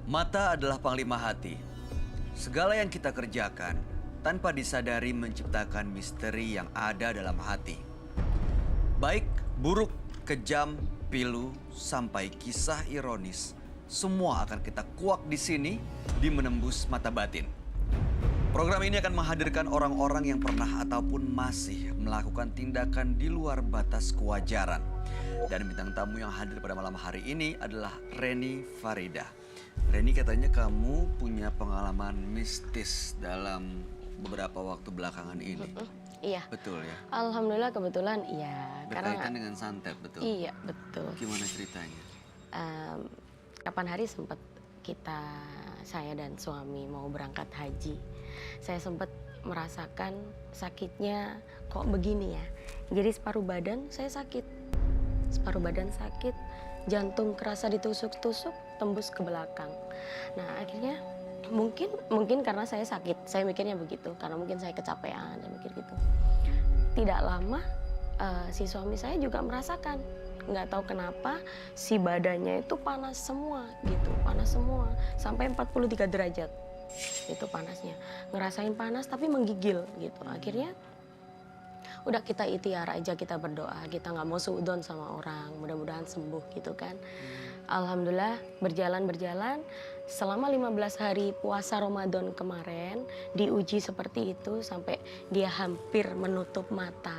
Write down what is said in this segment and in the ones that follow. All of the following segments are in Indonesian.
Mata adalah panglima hati. Segala yang kita kerjakan tanpa disadari menciptakan misteri yang ada dalam hati. Baik, buruk, kejam, pilu, sampai kisah ironis, semua akan kita kuak di sini di Menembus Mata Batin. Program ini akan menghadirkan orang-orang yang pernah ataupun masih melakukan tindakan di luar batas kewajaran. Dan bintang tamu yang hadir pada malam hari ini adalah Reni Farida. Reni, katanya kamu punya pengalaman mistis dalam beberapa waktu belakangan ini. Iya. Betul ya? Alhamdulillah kebetulan iya. Berkaitan dengan santet, betul? Iya, betul. Gimana ceritanya? Kapan hari sempat saya dan suami mau berangkat haji. Saya sempat merasakan sakitnya kok begini ya. Jadi separuh badan saya sakit. Separuh badan sakit, jantung kerasa ditusuk-tusuk, tembus ke belakang. Nah akhirnya mungkin karena saya sakit, saya mikirnya begitu. Karena mungkin saya kecapean, saya mikir gitu. Tidak lama si suami saya juga merasakan. Nggak tahu kenapa si badannya itu panas semua gitu, panas semua. Sampai 43 derajat itu panasnya. Ngerasain panas tapi menggigil gitu. Akhirnya udah kita ikhtiar aja, kita berdoa, kita nggak mau suudzon sama orang, mudah-mudahan sembuh gitu kan. Alhamdulillah berjalan selama 15 hari puasa Ramadan kemarin diuji seperti itu sampai dia hampir menutup mata.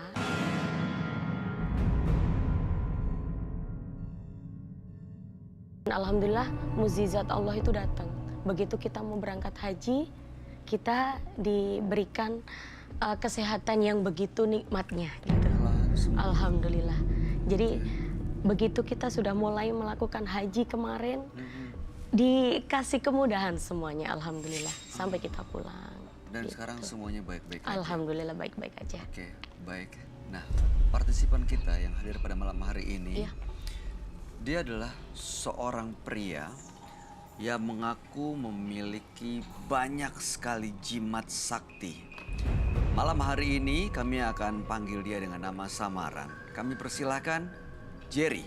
Alhamdulillah mukjizat Allah itu datang. Begitu kita mau berangkat haji, kita diberikan kesehatan yang begitu nikmatnya gitu. Alhamdulillah. Jadi begitu kita sudah mulai melakukan haji kemarin, dikasih kemudahan semuanya, alhamdulillah, sampai kita pulang. Dan gitu. sekarang semuanya baik-baik aja? Alhamdulillah baik-baik aja. Oke, baik. Nah, partisipan kita yang hadir pada malam hari ini, Iya. dia adalah seorang pria yang mengaku memiliki banyak sekali jimat sakti. Malam hari ini kami akan panggil dia dengan nama samaran. Kami persilahkan Jerry.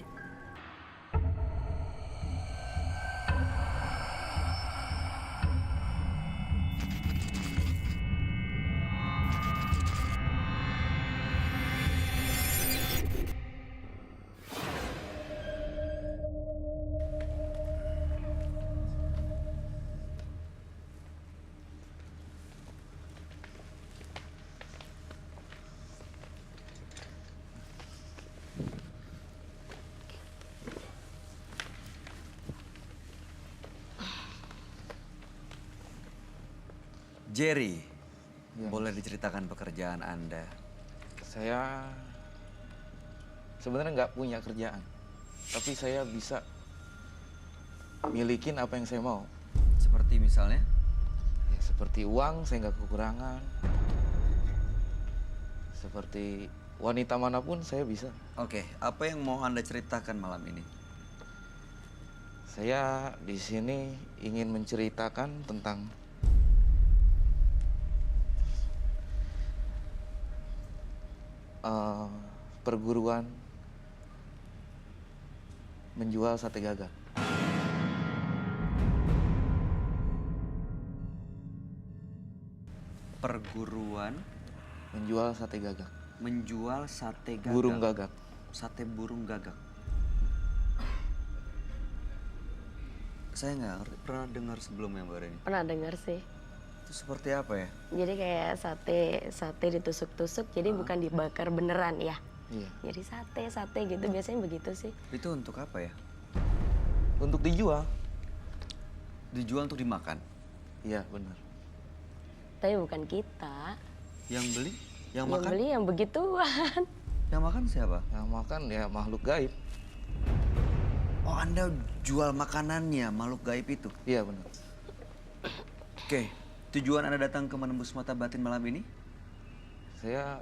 Jerry, Ya. boleh diceritakan pekerjaan Anda? Saya sebenarnya nggak punya kerjaan, tapi saya bisa milikin apa yang saya mau. Seperti misalnya? Ya, seperti uang, saya nggak kekurangan. Seperti wanita manapun, saya bisa. Oke, apa yang mau Anda ceritakan malam ini? Saya di sini ingin menceritakan tentang perguruan menjual sate gagak. Perguruan Menjual sate gagak. menjual sate gagak. Burung gagak. Sate burung gagak. Saya nggak pernah dengar sebelumnya, Mbak Reni. Pernah dengar sih. Itu seperti apa ya? Jadi kayak sate ditusuk-tusuk, jadi bukan dibakar beneran ya. Iya. Jadi sate gitu, biasanya begitu sih. Itu untuk apa ya? Untuk dijual. Dijual untuk dimakan? Iya, benar. Tapi bukan kita. Yang beli? Yang Yang makan? beli yang begituan. Yang makan siapa? Yang makan ya makhluk gaib. Oh, Anda jual makanannya, makhluk gaib itu? Iya, benar. Oke, tujuan Anda datang ke Menembus Mata Batin malam ini? Saya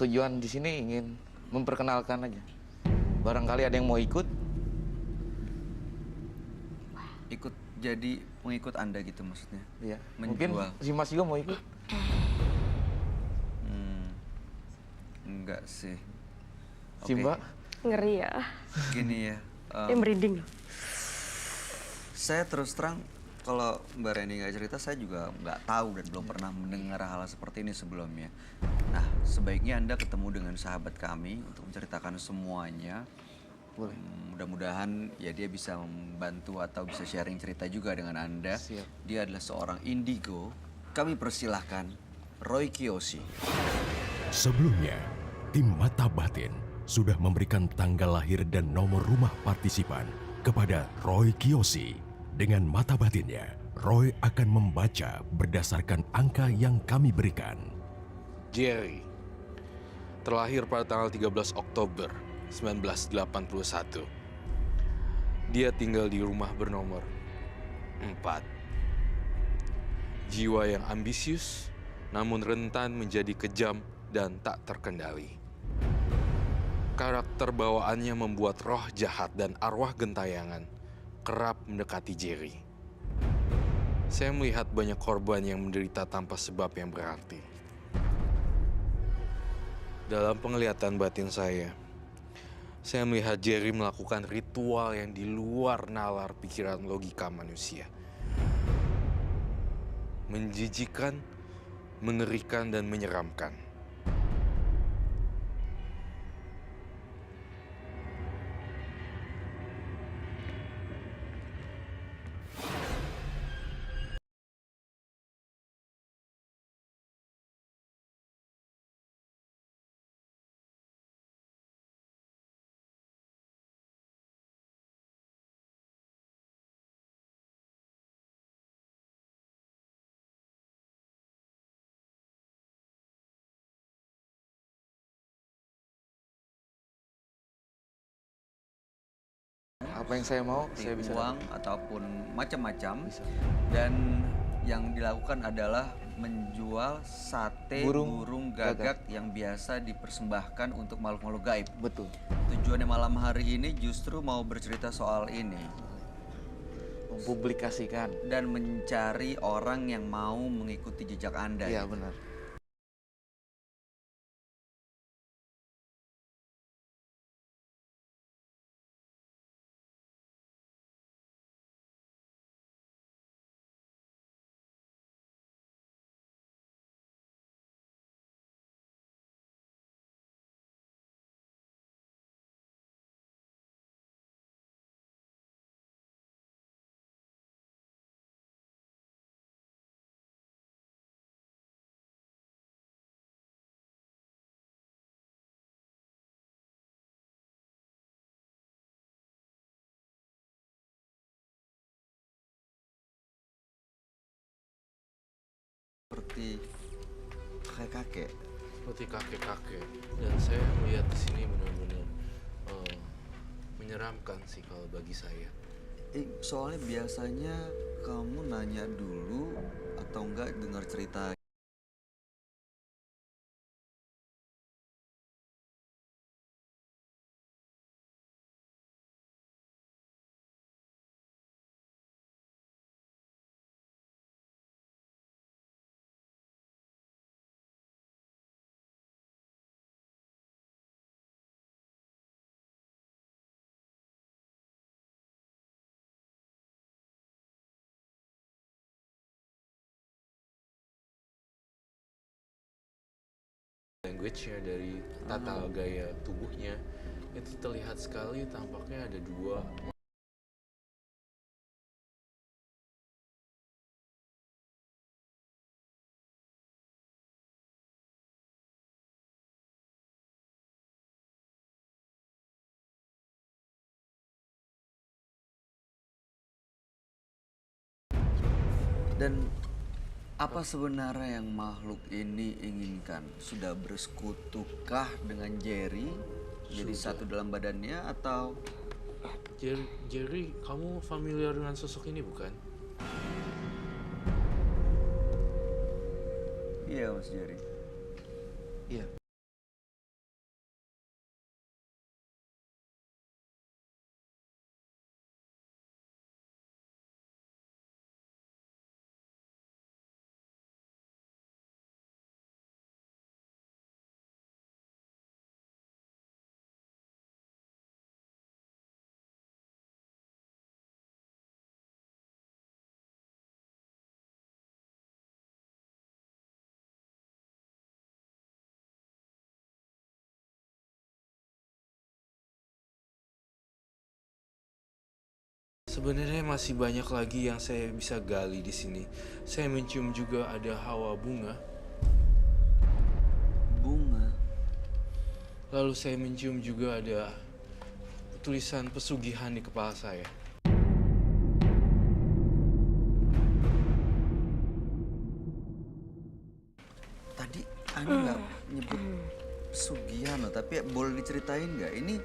tujuan di sini ingin memperkenalkan aja. Barangkali ada yang mau ikut. Ikut jadi pengikut Anda gitu maksudnya? Iya. Menjual. Mungkin si Mas juga mau ikut. Enggak sih. Si Mbak. Ngeri ya. Gini ya, Merinding. saya terus terang Kalau Mbak Reni nggak cerita, saya juga nggak tahu dan belum pernah mendengar hal seperti ini sebelumnya. Nah, sebaiknya Anda ketemu dengan sahabat kami untuk menceritakan semuanya. Boleh. Mudah-mudahan ya dia bisa membantu atau bisa sharing cerita juga dengan Anda. Siap. Dia adalah seorang indigo. Kami persilahkan Roy Kiyoshi. Sebelumnya, tim Mata Batin sudah memberikan tanggal lahir dan nomor rumah partisipan kepada Roy Kiyoshi. Dengan mata batinnya, Roy akan membaca berdasarkan angka yang kami berikan. Jerry terlahir pada tanggal 13 Oktober 1981. Dia tinggal di rumah bernomor 4. Jiwa yang ambisius, namun rentan menjadi kejam dan tak terkendali. Karakter bawaannya membuat roh jahat dan arwah gentayangan kerap mendekati Jerry. Saya melihat banyak korban yang menderita tanpa sebab yang berarti. Dalam penglihatan batin saya melihat Jerry melakukan ritual yang di luar nalar pikiran logika manusia. Menjijikan, mengerikan, dan menyeramkan. Apa yang saya mau, saya bisa Uang dapat. ataupun macam-macam. Bisa. Dan yang dilakukan adalah menjual sate burung gagak yang biasa dipersembahkan untuk makhluk-makhluk gaib. Betul. Tujuannya malam hari ini justru mau bercerita soal ini Mempublikasikan. dan mencari orang yang mau mengikuti jejak Anda. Iya, gitu. benar. Seperti kakek-kakek. Seperti kakek-kakek. Dan saya melihat di sini benar-benar menyeramkan sih kalau bagi saya. Soalnya biasanya kamu nanya dulu atau enggak dengar cerita. Language-nya, dari tata gaya tubuhnya itu terlihat sekali, tampaknya ada dua. Dan apa sebenarnya yang makhluk ini inginkan? Sudah bersekutukah dengan Jerry? Jadi Sudah. satu dalam badannya atau Jerry, kamu familiar dengan sosok ini bukan? iya Mas Jerry? Iya. Sebenarnya masih banyak lagi yang saya bisa gali di sini. Saya mencium juga ada hawa bunga. Bunga. Lalu saya mencium juga ada tulisan pesugihan di kepala saya. Tadi Ani nggak nyebut pesugihan loh, tapi boleh diceritain nggak? Ini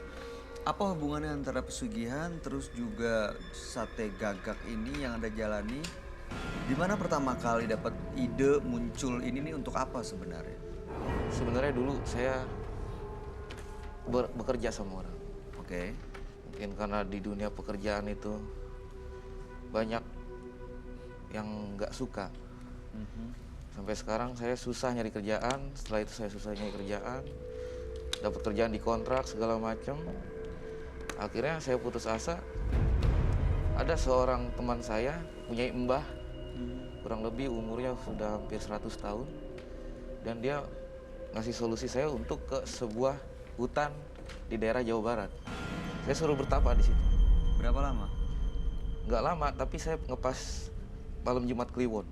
apa hubungannya antara pesugihan terus juga sate gagak ini yang Anda jalani? Di mana pertama kali dapat ide muncul ini nih untuk apa sebenarnya? Sebenarnya dulu saya bekerja sama orang. Oke. Mungkin karena di dunia pekerjaan itu banyak yang nggak suka. Sampai sekarang saya susah nyari kerjaan, setelah itu saya susah nyari kerjaan, dapat kerjaan di kontrak segala macam. Akhirnya saya putus asa. Ada seorang teman saya punya mbah, kurang lebih umurnya sudah hampir 100 tahun. Dan dia ngasih solusi saya untuk ke sebuah hutan di daerah Jawa Barat. Saya suruh bertapa di situ. Berapa lama? Nggak lama, tapi saya ngepas malam Jumat Kliwon.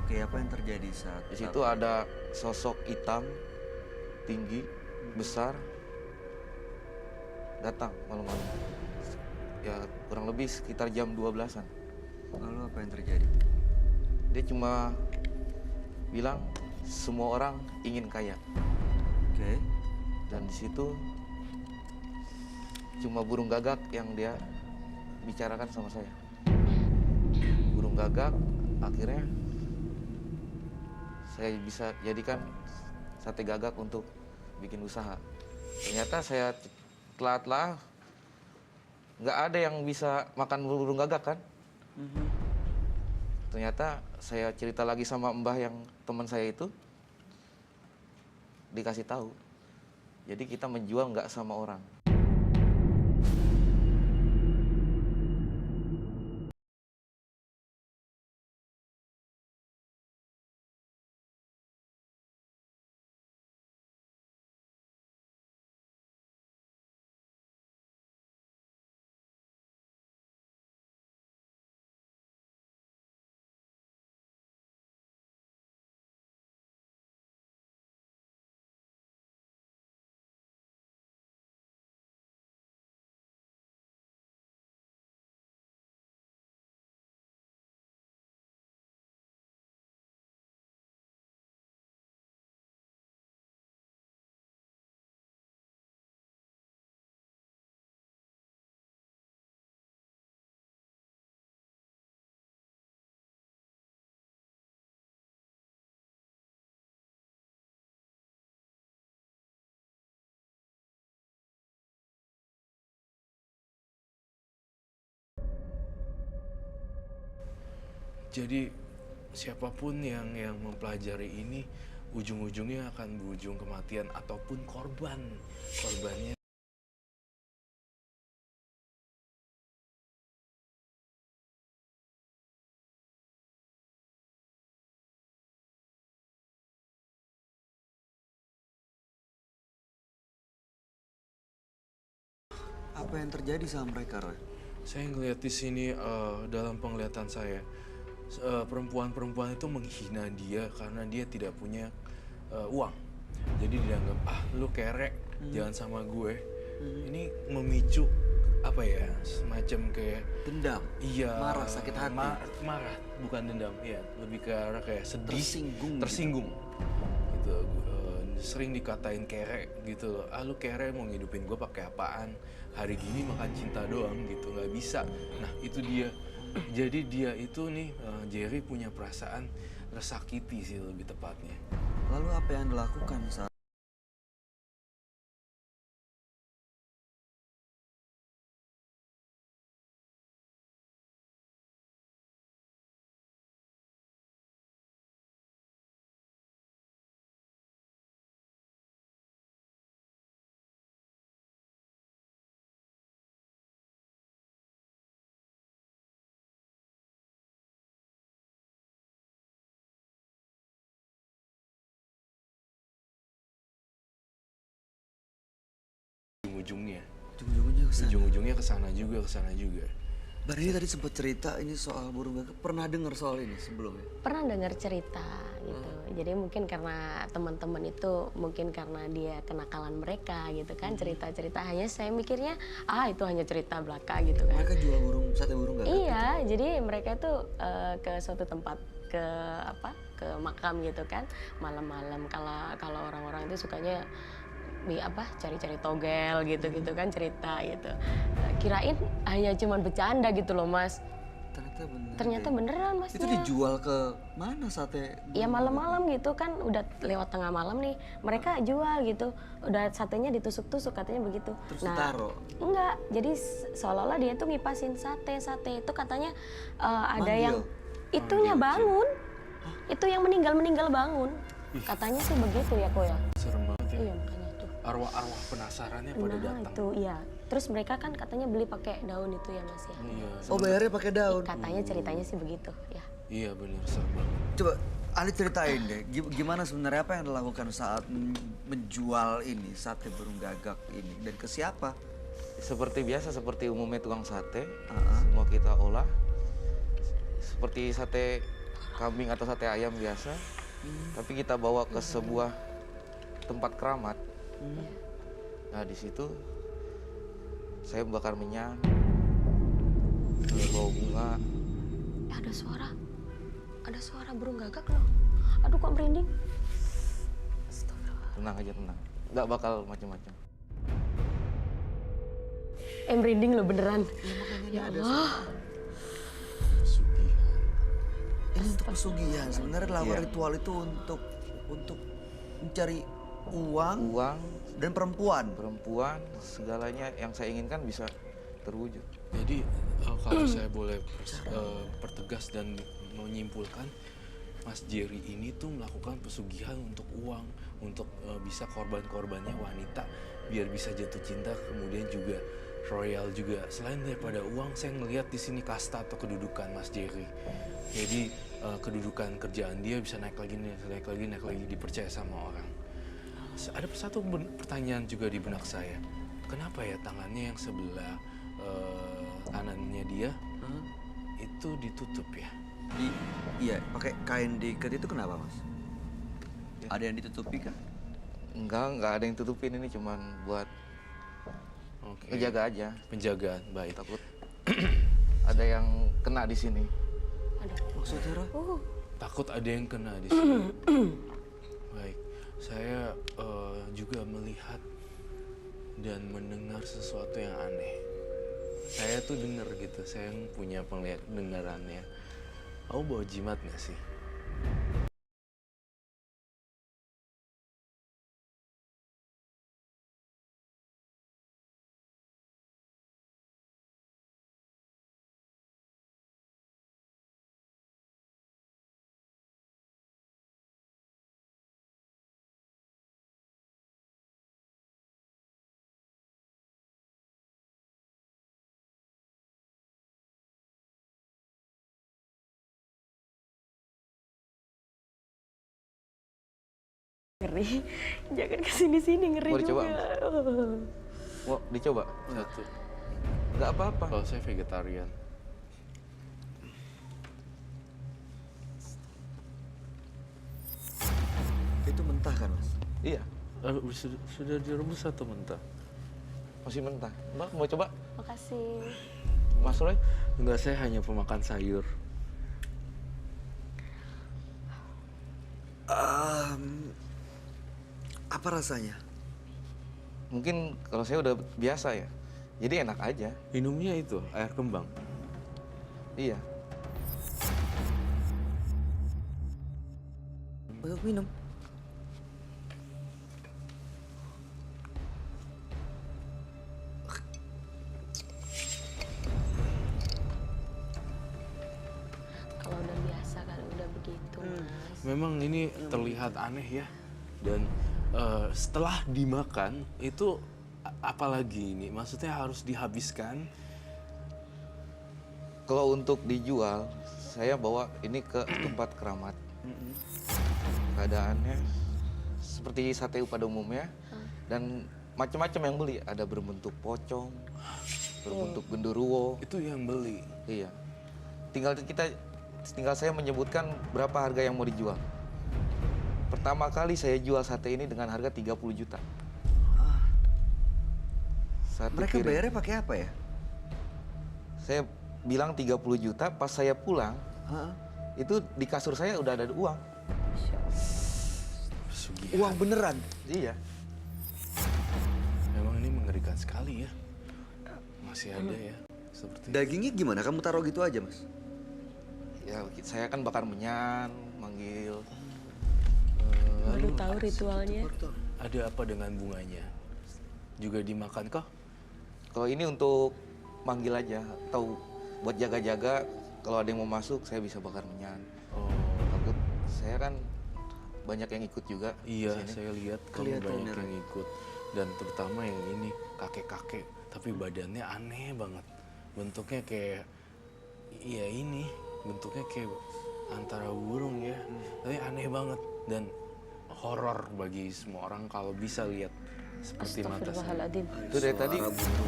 Oke, apa yang terjadi saat Di situ ada sosok hitam, tinggi, besar, datang malam-malam. Ya kurang lebih sekitar jam 12-an. Lalu apa yang terjadi? Dia cuma bilang semua orang ingin kaya. Oke. Dan di situ cuma burung gagak yang dia bicarakan sama saya. Burung gagak, akhirnya saya bisa jadikan sate gagak untuk bikin usaha. Ternyata saya telah nggak ada yang bisa makan burung gagak kan. Ternyata saya cerita lagi sama mbah yang teman saya itu, dikasih tahu. Jadi kita menjual nggak sama orang. Jadi siapapun yang mempelajari ini ujung-ujungnya akan berujung kematian ataupun korbannya. Apa yang terjadi sama mereka, Roy? Saya ngelihat di sini dalam penglihatan saya perempuan-perempuan itu menghina dia karena dia tidak punya uang. Jadi dianggap lu kerek, jangan sama gue. Ini memicu apa ya, semacam kayak Dendam. iya, Marah, sakit hati. Marah, bukan dendam, iya, lebih ke arah kayak sedih, Tersinggung gitu. tersinggung. Gitu. Sering dikatain kerek gitu loh. Lu kerek mau ngidupin gue pakai apaan? Hari gini makan cinta doang gitu, nggak bisa. Nah itu dia. Jadi dia itu nih Jerry punya perasaan tersakiti sih lebih tepatnya. Lalu apa yang dilakukan saat Ujung-ujungnya Ujung-ujungnya kesana. Ujung-ujungnya ke sana juga. Mbak Rini tadi sempat cerita ini soal burung gagak. Pernah dengar soal ini sebelumnya? Pernah dengar cerita gitu. Jadi mungkin karena teman-teman itu mungkin karena dia kenakalan mereka gitu kan, cerita-cerita, hanya saya mikirnya itu hanya cerita belaka gitu kan. Mereka jual sate burung gagak? Iya, jadi mereka tuh ke suatu tempat, ke makam gitu kan, malam-malam. Kalau orang-orang itu sukanya cari-cari togel gitu kan, cerita gitu. Kirain hanya cuman bercanda gitu loh Mas. Ternyata beneran Mas. Itu dijual ke mana sate? Ya malam-malam gitu kan, udah lewat tengah malam nih, mereka jual gitu. Udah satenya ditusuk-tusuk katanya begitu. Terus ditaruh? Enggak, jadi seolah-olah dia tuh ngipasin sate itu katanya ada Manggil? yang itunya bangun. Itu yang meninggal bangun. Katanya sih begitu ya kok ya. Serem banget ya. Iya makanya tuh. Arwah-arwah penasarannya pada datang. Itu iya. Terus mereka kan katanya beli pakai daun itu ya Mas ya. Iya. Oh, bayarnya pakai daun? Katanya ceritanya sih begitu ya. Iya bener, serem banget. Coba Ali ceritain deh, gimana sebenarnya apa yang dilakukan saat menjual ini sate burung gagak ini dan ke siapa? Seperti biasa, seperti umumnya tukang sate, semua kita olah. Seperti sate kambing atau sate ayam biasa, tapi kita bawa ke sebuah tempat keramat. Nah di situ saya bakar minyak, bawa bunga. Ada suara burung gagak loh. Aduh kok merinding. Astagfirullah. Tenang aja, tenang. Nggak bakal macam-macam. Merinding loh beneran. Ya Allah. Pesugihan. Ini untuk pesugihan. Sebenarnya lawan Iya. ritual itu untuk mencari uang Uang, dan perempuan. perempuan, segalanya yang saya inginkan bisa terwujud. Jadi kalau saya boleh pertegas dan menyimpulkan, Mas Jerry ini tuh melakukan pesugihan untuk uang, untuk bisa korban-korbannya wanita biar bisa jatuh cinta, kemudian juga royal juga. Selain daripada uang, saya ngelihat di sini kasta atau kedudukan Mas Jerry. Jadi kedudukan kerjaan dia bisa naik lagi, dipercaya sama orang. Ada satu pertanyaan juga di benak saya. Kenapa ya tangannya yang sebelah kanannya dia itu ditutup ya? Iya, pakai kain diikat itu kenapa, Mas? Ada yang ditutupi kah? Enggak ada yang tutupin, ini cuman buat Oke. ngejaga aja. Penjagaan, baik. Takut ada yang kena di sini. Maksudnya, Roh? Takut ada yang kena di sini. Baik, saya juga melihat dan mendengar sesuatu yang aneh. Saya tuh dengar gitu, saya punya pendengarannya. Kamu bawa jimat nggak sih? Ngeri. Jangan kesini-sini, ngeri Mau dicoba, juga. Mau dicoba? Satu. Nggak apa-apa. Kalau saya vegetarian. Itu mentah kan, Mas? Iya, Sudah direbus atau mentah? masih mentah. Mbak mau coba? Makasih. Mas Roy? Enggak, saya hanya pemakan sayur. Apa rasanya? Mungkin kalau saya udah biasa ya, jadi enak aja. Minumnya itu air kembang. Iya. Untuk minum? Kalau udah biasa kan udah begitu, Mas. Memang ini terlihat aneh ya. Dan setelah dimakan itu apalagi ini? Maksudnya harus dihabiskan. Kalau untuk dijual, saya bawa ini ke tempat keramat. Keadaannya seperti sate pada umumnya, dan macam-macam yang beli. Ada berbentuk pocong, berbentuk genderuwo. Itu yang beli. Iya. Tinggal saya menyebutkan berapa harga yang mau dijual. Pertama kali saya jual sate ini dengan harga 30 juta. Sate Mereka piring. bayarnya pakai apa ya? Saya bilang 30 juta, pas saya pulang, Hah? itu di kasur saya udah ada uang. Pesugihan. Uang beneran? Iya. Memang ini mengerikan sekali ya. Masih ada ya. Seperti Dagingnya gimana? Kamu taruh gitu aja, Mas? Ya, saya kan bakar menyan, manggil. Baru tahu ritualnya. ada apa dengan bunganya? Juga dimakan kah? Kalau ini untuk manggil aja, atau buat jaga-jaga, kalau ada yang mau masuk, saya bisa bakar menyan. Oh, Takut, saya kan banyak yang ikut juga. iya, di sini. saya lihat kamu Kelihatan banyak ya, yang ikut. Dan terutama yang ini, kakek-kakek. Tapi badannya aneh banget. Bentuknya kayak, iya ini, bentuknya kayak antara burung ya. Tapi aneh banget. Dan horor bagi semua orang kalau bisa lihat seperti mata saya. Astagfirullahaladzim. Itu dari tadi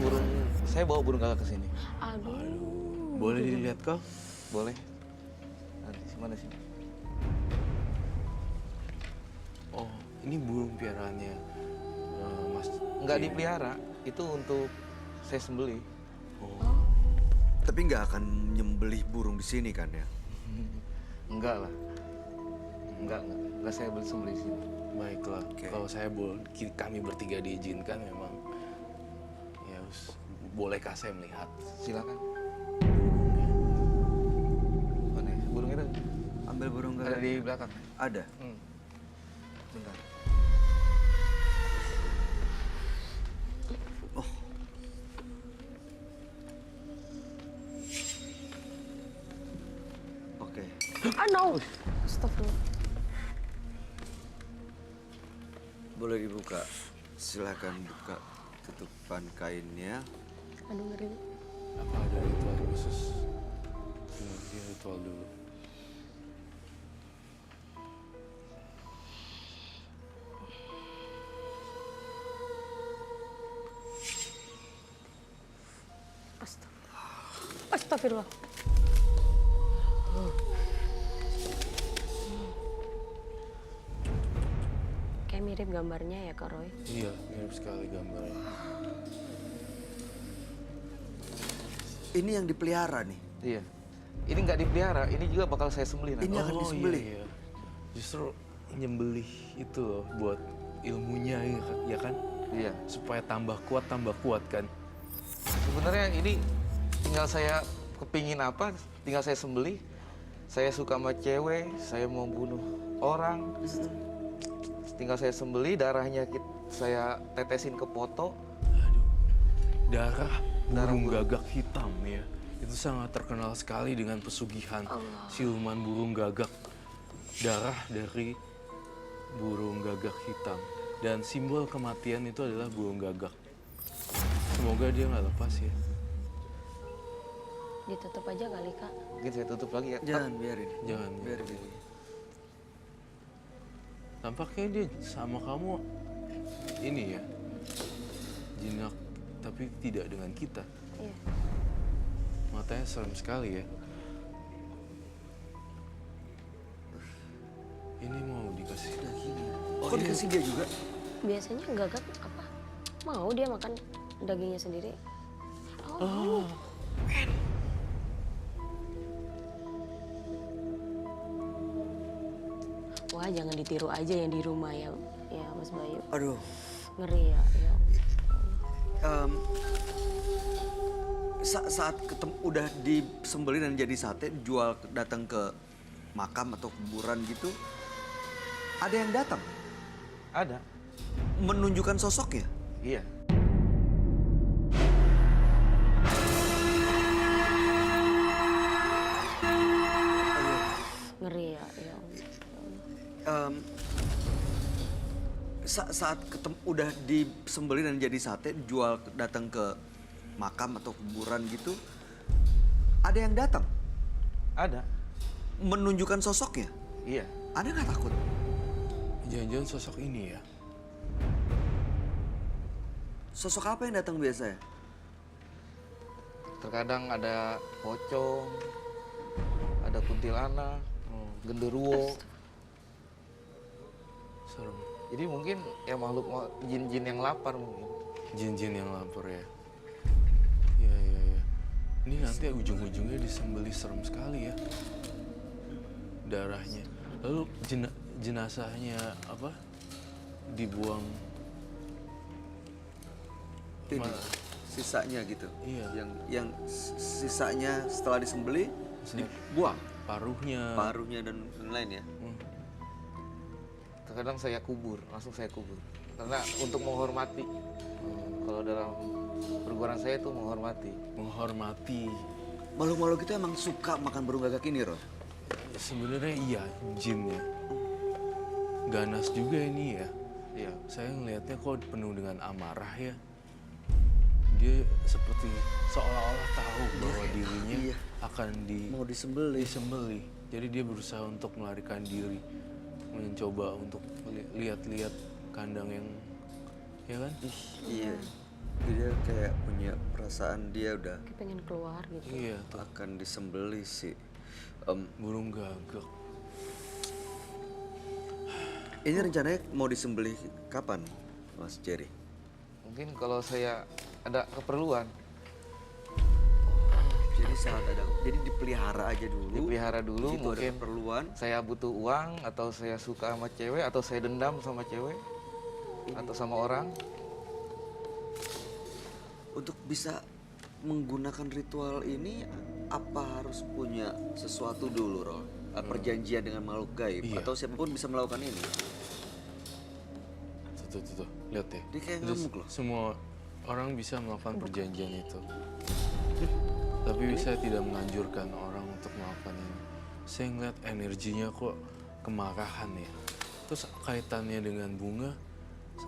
burung, saya bawa burung gagak ke sini. Aduh. Boleh dilihat kah? Boleh? Nanti mana sih? Oh, ini burung piaraannya Mas. Nggak J. dipelihara, itu untuk saya sembelih. Tapi nggak akan nyembelih burung di sini kan ya? Enggak lah. Enggak saya beli sembelih di sini. Baiklah, kalau saya kami bertiga diizinkan memang ya bolehkah saya melihat? Silakan. Mana ya? Burung itu? Ambil burung Ada gagak. di belakang. Ada. Bentar. Oke. Ah no. Astagfirullah. Boleh dibuka. Silakan buka tutupan kainnya. Aduh ngeri. Apa ada ritual khusus? Mungkin ritual dulu. Astagfirullah. Astagfirullah. Kayak mirip gambarnya ya Kak Roy. Iya, mirip sekali gambarnya. Ini yang dipelihara nih. Iya. Ini nggak dipelihara, ini juga bakal saya sembelih nanti. Ini akan disembelih. Iya, iya. Justru nyembelih itu loh buat ilmunya ya kan? Iya. Supaya tambah kuat kan? Sebenarnya ini tinggal saya kepingin apa, tinggal saya sembelih. Saya suka sama cewek, saya mau bunuh orang. Tinggal saya sembelih, darahnya saya tetesin ke poto. Aduh, darah burung gagak hitam ya. Itu sangat terkenal sekali dengan pesugihan siluman burung gagak. Darah dari burung gagak hitam. Dan simbol kematian itu adalah burung gagak. Semoga dia nggak lepas ya. Ditutup aja kali Kak. Mungkin saya tutup lagi ya. Jangan biarin. Jangan. Biarin. Tampaknya dia sama kamu ini ya. Jinak tapi tidak dengan kita. Iya. Matanya serem sekali ya. Ini mau dikasih Dagingnya. Oh, kok dikasih dia juga? Biasanya gagak apa? Mau dia makan dagingnya sendiri. Oh. Wah, jangan ditiru aja yang di rumah ya, Mas Bayu. Aduh. Ngeri ya. Ya. Saat ketemu udah disembelih dan jadi sate, jual datang ke makam atau kuburan gitu, ada yang datang Ada. menunjukkan sosoknya. Iya. Ngeri ya. Ya. Saat ketemu udah disembelih dan jadi sate, jual datang ke makam atau kuburan gitu, ada yang datang Ada. menunjukkan sosoknya. Iya. Ada nggak, takut? jangan-jangan sosok ini ya. Sosok apa yang datang biasa ya? Terkadang ada pocong, ada kuntilanak, genderuwo. Serem. Jadi mungkin ya makhluk jin-jin yang lapar mungkin. Jin-jin yang lapar ya. Iya, iya, iya. Ini nanti ujung-ujungnya disembelih, serem sekali ya. Darahnya. Lalu jenazahnya apa? Dibuang. Ini sisanya gitu. Iya. Yang sisanya setelah disembelih dibuang Paruhnya. dan lain ya. Terkadang saya kubur, langsung saya kubur. Karena untuk menghormati. Kalau dalam perguruan saya itu menghormati. Menghormati. Makhluk-makhluk itu emang suka makan burung gagak ini, Roy. Sebenarnya iya, jinnya. Ganas juga ini ya. Iya. Saya ngelihatnya kok penuh dengan amarah ya. Dia seperti seolah-olah tahu bahwa dirinya iya. akan Mau disembelih. disembelih. Jadi dia berusaha untuk melarikan diri, mencoba untuk lihat-lihat kandang yang, ya kan? Iya. Dia kayak punya perasaan dia udah Kayak pengen keluar gitu. Iya tuh, akan disembelih sih. burung gagak. Ini rencananya mau disembelih kapan, Mas Jerry? Mungkin kalau saya ada keperluan, Jadi saat ada, jadi dipelihara aja dulu. dipelihara dulu, Begitu ada mungkin keperluan. saya butuh uang, atau saya suka sama cewek, atau saya dendam sama cewek, atau sama orang. Untuk bisa menggunakan ritual ini, apa harus punya sesuatu dulu, Rol? Perjanjian dengan makhluk gaib, Iya. atau siapapun bisa melakukan ini? Tuh, lihat ya. Dia kayak Terus ngamuk loh. semua orang bisa melakukan perjanjian itu. Tapi saya tidak menganjurkan orang untuk melakukan ini. Saya ngeliat energinya kok kemarahan ya. Terus kaitannya dengan bunga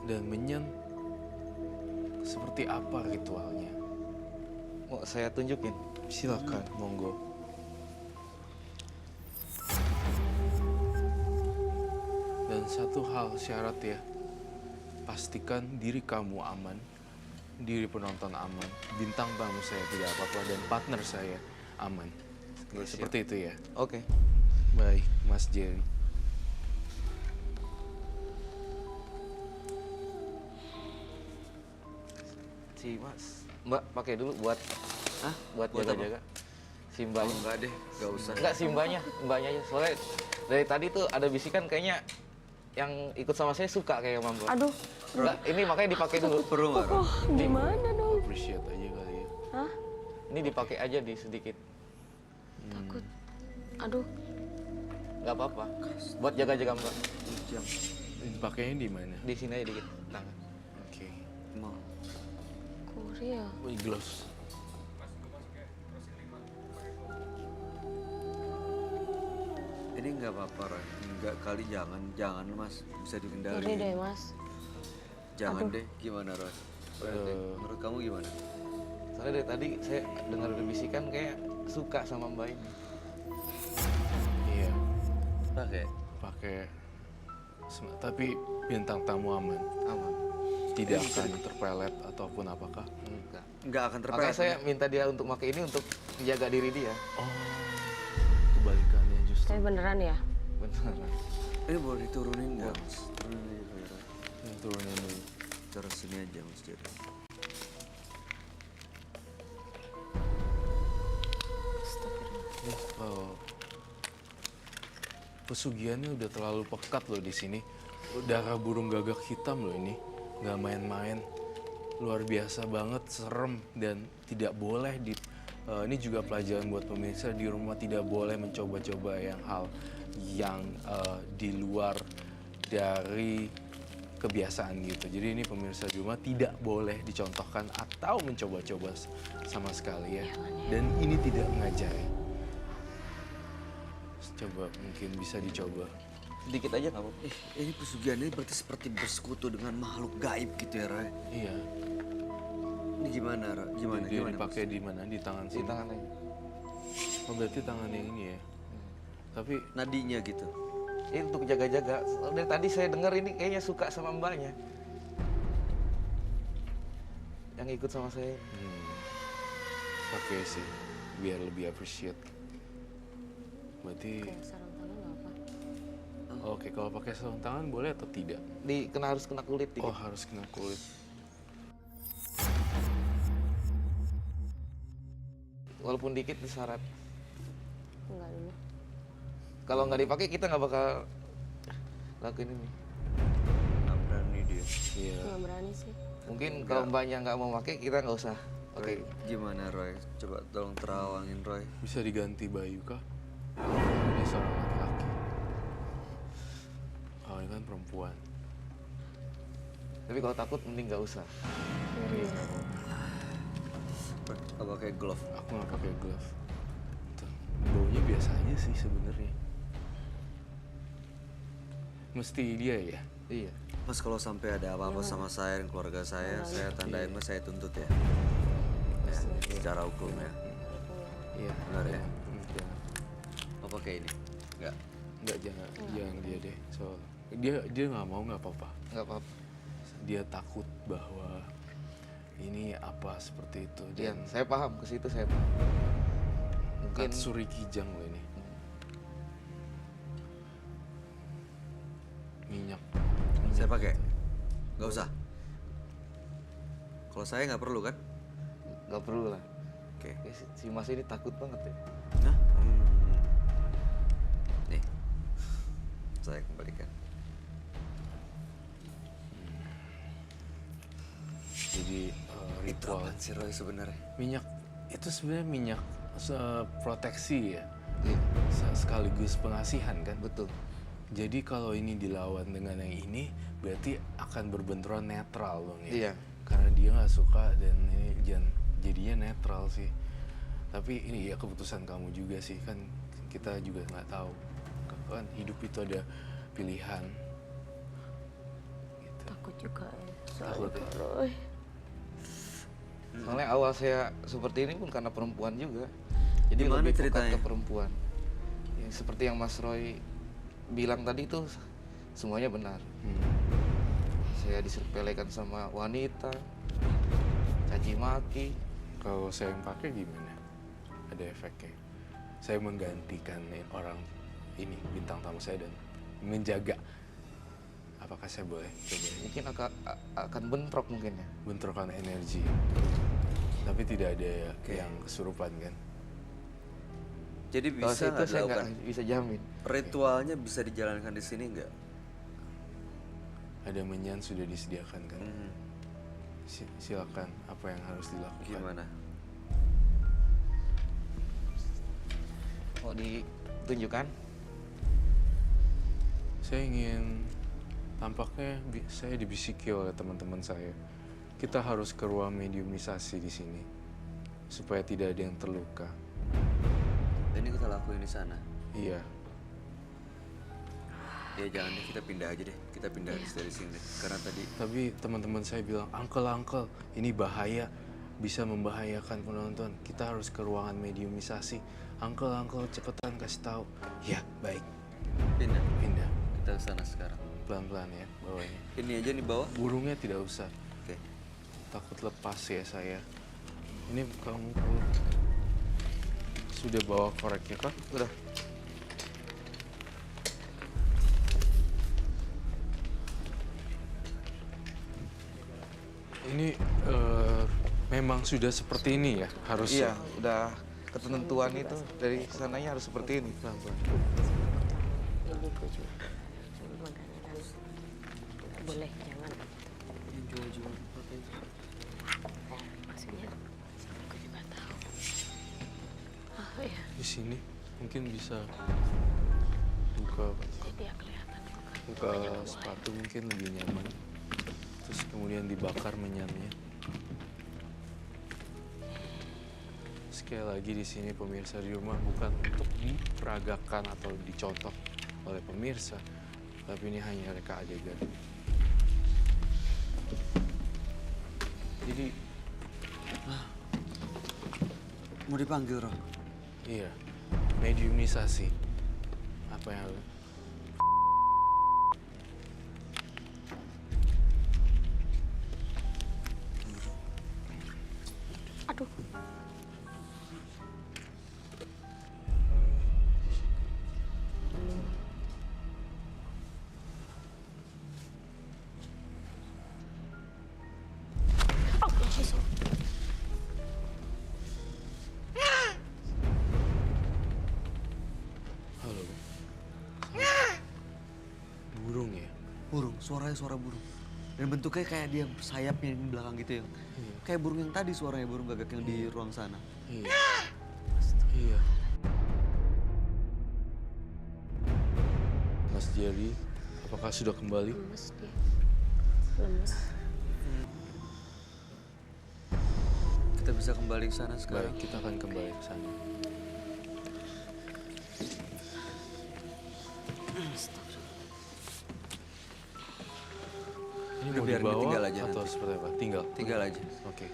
dan menyan, seperti apa ritualnya? Mau saya tunjukin? Silakan, monggo. Dan satu hal syarat ya, pastikan diri kamu aman, diri penonton aman, bintang tamu saya tidak apa-apa, dan partner saya aman. Seperti itu ya. Oke. Baik, Mas Jerry. Si Mas, Mbak pakai dulu buat Hah? buat Buat apa? jaga-jaga. Si Mbaknya. Enggak deh, enggak usah. Enggak, si Mbaknya aja. Soalnya dari tadi tuh ada bisikan kayaknya yang ikut sama saya suka kayak sama Mbak. Aduh, Enggak, ini makanya dipakai dulu. Perlu nggak, Rol? oh gimana dong? Appreciate aja kali ya. Hah? Ini dipakai aja di sedikit. Takut. Aduh, Enggak apa-apa. Buat jaga-jaga Mbak. Jam. Pakainya di mana? Di sini aja dikit tangan. Oke. Mau. Korea. Gloves. Ini nggak apa-apa, Roy. Enggak kali, jangan Mas, bisa dihindari. Ngeri deh mas. Jangan deh, gimana, Roy? Menurut kamu gimana? Soalnya dari tadi saya dengar ada bisikan kayak suka sama Mbak ini. Iya. Pakai. Pakai. Tapi bintang tamu aman. Aman. Tidak akan terpelet ataupun apakah? Enggak. Nggak akan Makanya terpelet. saya minta dia untuk pakai ini untuk menjaga diri dia. Oh, kebalikannya justru. Tapi beneran ya? Beneran. Ini boleh diturunin nggak, Mas? Turunin aja, Roy. Yang turunin dulu. Taruh sini aja, Mas Jerry. Oh. Pesugihannya udah terlalu pekat loh di sini. Darah burung gagak hitam loh ini, nggak main-main. Luar biasa banget, serem dan tidak boleh di. Ini juga pelajaran buat pemirsa di rumah, tidak boleh mencoba-coba hal yang di luar dari kebiasaan gitu. Jadi ini pemirsa di rumah tidak boleh dicontohkan atau mencoba-coba sama sekali ya. Dan ini tidak mengajari. Coba mungkin bisa dicoba. Sedikit aja nggak apa-apa. Ini pesugihan ini berarti seperti bersekutu dengan makhluk gaib gitu ya, Roy? Iya. Ini gimana, Roy? Gimana? Dia Gimana, dipakai di mana? Di tangan Di sini. tangan aja. Oh, berarti tangan yang ini ya. Tapi Mas? Nadinya gitu. Ini untuk jaga-jaga. Soalnya dari tadi saya dengar ini kayaknya suka sama Mbaknya. yang ikut sama saya. Oke sih, biar lebih appreciate. Berarti, Kayak sarung tangan nggak apa? oke, kalau pakai sarung tangan boleh atau tidak? Harus kena kulit dikit. Oh, harus kena kulit. Walaupun dikit disyarat. Enggak dulu. Kalau nggak dipakai kita nggak bakal lakuin ini. Nggak berani dia. Iya. Nggak berani sih. Mungkin kalau mbaknya nggak mau pakai kita nggak usah. Oke. Gimana Roy? Coba tolong terawangin Roy. Bisa diganti Bayu kah? Ini seorang laki-laki. Kalau ini kan perempuan. Tapi kalau takut mending nggak usah. Apa kayak glove? Aku nggak pakai glove. Tuh, baunya biasa aja sih sebenarnya. Mesti dia ya? Iya. Mas kalau sampai ada apa-apa sama saya dan keluarga saya tandain mas saya tuntut ya. Ya, secara hukum ya. Iya. Benar ya? Jangan. Apa kayak ini? Enggak. Enggak, jangan dia deh. Soal dia nggak mau nggak apa-apa. Nggak apa-apa. Dia takut bahwa ini apa seperti itu. Iya, Dan saya paham ke situ saya paham. Mungkin Katsuri Kijang loh ini. Minyak. Saya pakai. Nggak usah. Kalau saya nggak perlu kan? nggak perlu lah. Oke. Ya, si Mas ini takut banget ya. Nah, nih, saya kembalikan. Jadi Itu ritual apaan sih Roy sebenarnya? minyak itu sebenarnya minyak proteksi ya, Iya, sekaligus pengasihan kan. betul. Jadi kalau ini dilawan dengan yang ini berarti akan berbenturan netral dong ya. Iya. Karena dia nggak suka dan ini jadinya netral sih. Tapi ini ya keputusan kamu juga sih, kan kita juga nggak tahu kan hidup itu ada pilihan. Gitu. Takut juga ya. Takut ya? Roy. Soalnya awal saya seperti ini pun karena perempuan juga. Jadi Gimana lebih ceritanya? fokus ke perempuan. Ya, seperti yang Mas Roy bilang tadi itu semuanya benar. Saya disepelekan sama wanita, caci maki. Kalau saya yang pakai gimana? Ada efeknya. Saya menggantikan orang ini bintang tamu saya dan menjaga. Apakah saya boleh coba ini? Mungkin akan bentrok mungkin ya. Bentrokan energi. Tapi tidak ada yang kesurupan kan? Jadi Kalau bisa itu nggak saya dilakukan? nggak bisa jamin. Ritualnya bisa dijalankan di sini nggak? Ada menyan sudah disediakan kan? Silakan apa yang harus dilakukan. Gimana? Mau ditunjukkan? Saya ingin, tampaknya saya dibisiki oleh teman-teman saya. Kita harus ke ruang mediumisasi di sini supaya tidak ada yang terluka. Ini kita lakuin di sana. Iya, Ya jangan deh, kita pindah aja deh. Kita pindah dari sini deh. Karena tadi tapi teman-teman saya bilang, "Uncle, ini bahaya, bisa membahayakan penonton. Kita harus ke ruangan mediumisasi. Uncle, cepetan kasih tahu." Ya, baik. pindah. Pindah. Kita ke sana sekarang. Pelan-pelan ya bawahnya. Ini aja nih bawah. Burungnya tidak usah. Oke. Takut lepas ya saya. Ini kamu sudah bawa koreknya kah? Udah. Ini memang sudah seperti ini ya harusnya. Iya, udah ketentuan itu dari sananya harus seperti ini. Pelan-pelan. Ini gue juga. Makanya kan nggak boleh, jangan. Maksudnya, gue juga tahu. Oh ya, Di sini mungkin bisa buka jadi ya kelihatan. buka sepatu mungkin lebih nyaman. Terus kemudian dibakar menyannya. Sekali lagi di sini pemirsa di rumah bukan untuk diperagakan atau dicontoh oleh pemirsa, tapi ini hanya reka adegan. Jadi Mau dipanggil Roh. iya, mediumisasi apa yang suaranya suara burung. Dan bentuknya kayak dia sayapnya di belakang gitu ya. Kayak burung yang tadi suaranya, burung gagak yang di ruang sana. Iya. Iya. Mas Jerry, apakah sudah kembali? Lemes dia. Lemes. Kita bisa kembali ke sana sekarang. Baik, kita akan kembali ke sana. Ini Udah, mau biarin dibawa ditinggal aja atau nanti. seperti apa? Tinggal? Tinggal aja. Oke.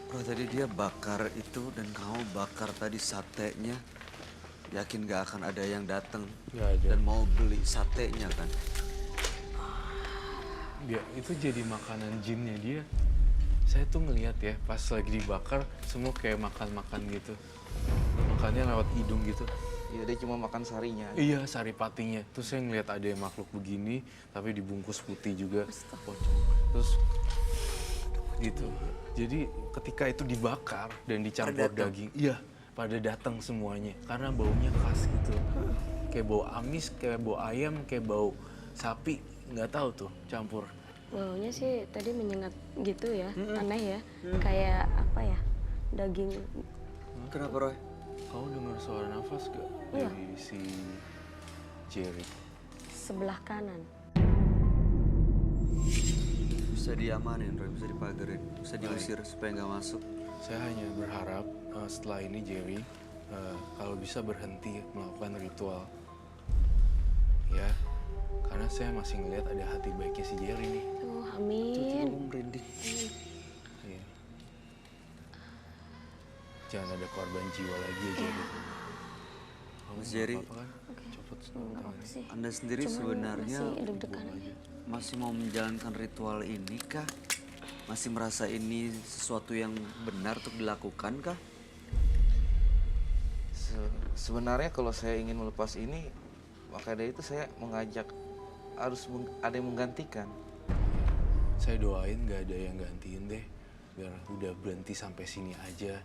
Bro, tadi dia bakar itu dan kamu bakar tadi satenya. Yakin gak akan ada yang datang Nggak ada. dan mau beli satenya kan? Ya, itu jadi makanan jinnya dia. Saya tuh ngeliat ya, pas lagi dibakar, semua kayak makan-makan gitu. Makannya lewat hidung gitu. Iya, dia cuma makan sarinya. Iya, sari patinya. Terus saya ngeliat ada yang makhluk begini, tapi dibungkus putih juga. Pocong. Terus gitu. Jadi ketika itu dibakar dan dicampur Pada datang. daging, iya, pada datang semuanya. Karena baunya khas gitu. Kayak bau amis, kayak bau ayam, kayak bau sapi. Nggak tahu tuh, campur. Baunya sih tadi menyengat gitu ya, aneh ya. Kayak apa ya, daging. Kenapa Roy? Kamu dengar suara nafas gak? Iya. Dari si Jerry. Sebelah kanan. Bisa diamanin Roy, bisa dipagarin, bisa diusir supaya nggak masuk. Saya hanya berharap setelah ini Jerry kalau bisa berhenti melakukan ritual. Ya, karena saya masih ngelihat ada hati baiknya si Jerry nih. Tuh, amin. Merinding. Iya. Jangan ada korban jiwa lagi ya Jerry. Kamu Mas nggak Jerry. apa-apa kan? Copot Nggak apa tangannya. sih. Anda sendiri Cuman sebenarnya masih deg-degan aja. masih mau menjalankan ritual ini kah? Masih merasa ini sesuatu yang benar untuk dilakukan kah? Sebenarnya kalau saya ingin melepas ini, maka dari itu saya mengajak ada yang menggantikan. Saya doain gak ada yang gantiin deh. Biar udah berhenti sampai sini aja.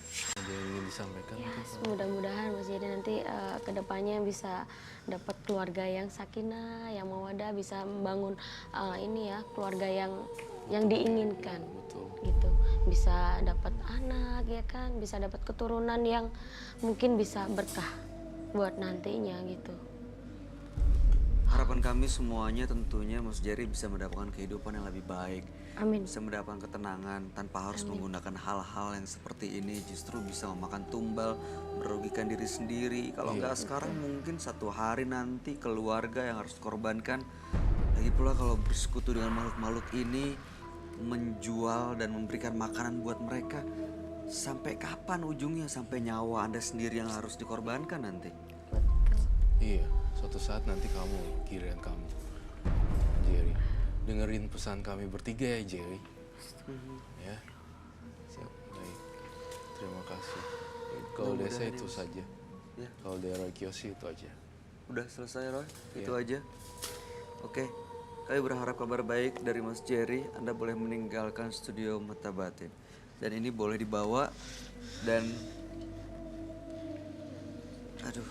Ada yang ingin disampaikan? Ya, mungkin? mudah-mudahan Mas Jadi nanti kedepannya bisa dapat keluarga yang sakinah, yang mawadah, bisa membangun ini ya keluarga yang diinginkan. Betul. Gitu, bisa dapat anak ya kan, bisa dapat keturunan yang mungkin bisa berkah buat nantinya gitu. Harapan kami semuanya tentunya Mas Jerry bisa mendapatkan kehidupan yang lebih baik. Amin. Bisa mendapatkan ketenangan tanpa harus menggunakan hal-hal yang seperti ini. Justru bisa memakan tumbal, merugikan diri sendiri. Kalau nggak sekarang mungkin satu hari nanti keluarga yang harus dikorbankan. Lagi pula kalau bersekutu dengan makhluk-makhluk ini, menjual dan memberikan makanan buat mereka. Sampai kapan ujungnya? Sampai nyawa Anda sendiri yang harus dikorbankan nanti. Betul. Iya, suatu saat nanti kamu, giliran kamu, Jerry. Dengerin pesan kami bertiga ya, Jerry. Ya, siap. Baik, terima kasih. Kalau Mudah-mudahan desa ya, itu Mas. saja. Ya. Kalau daerah Kiyoshi itu aja. Udah selesai Roy? Itu Iya. aja? Oke, kami berharap kabar baik dari Mas Jerry. Anda boleh meninggalkan studio Mata Batin. Dan ini boleh dibawa dan... Aduh.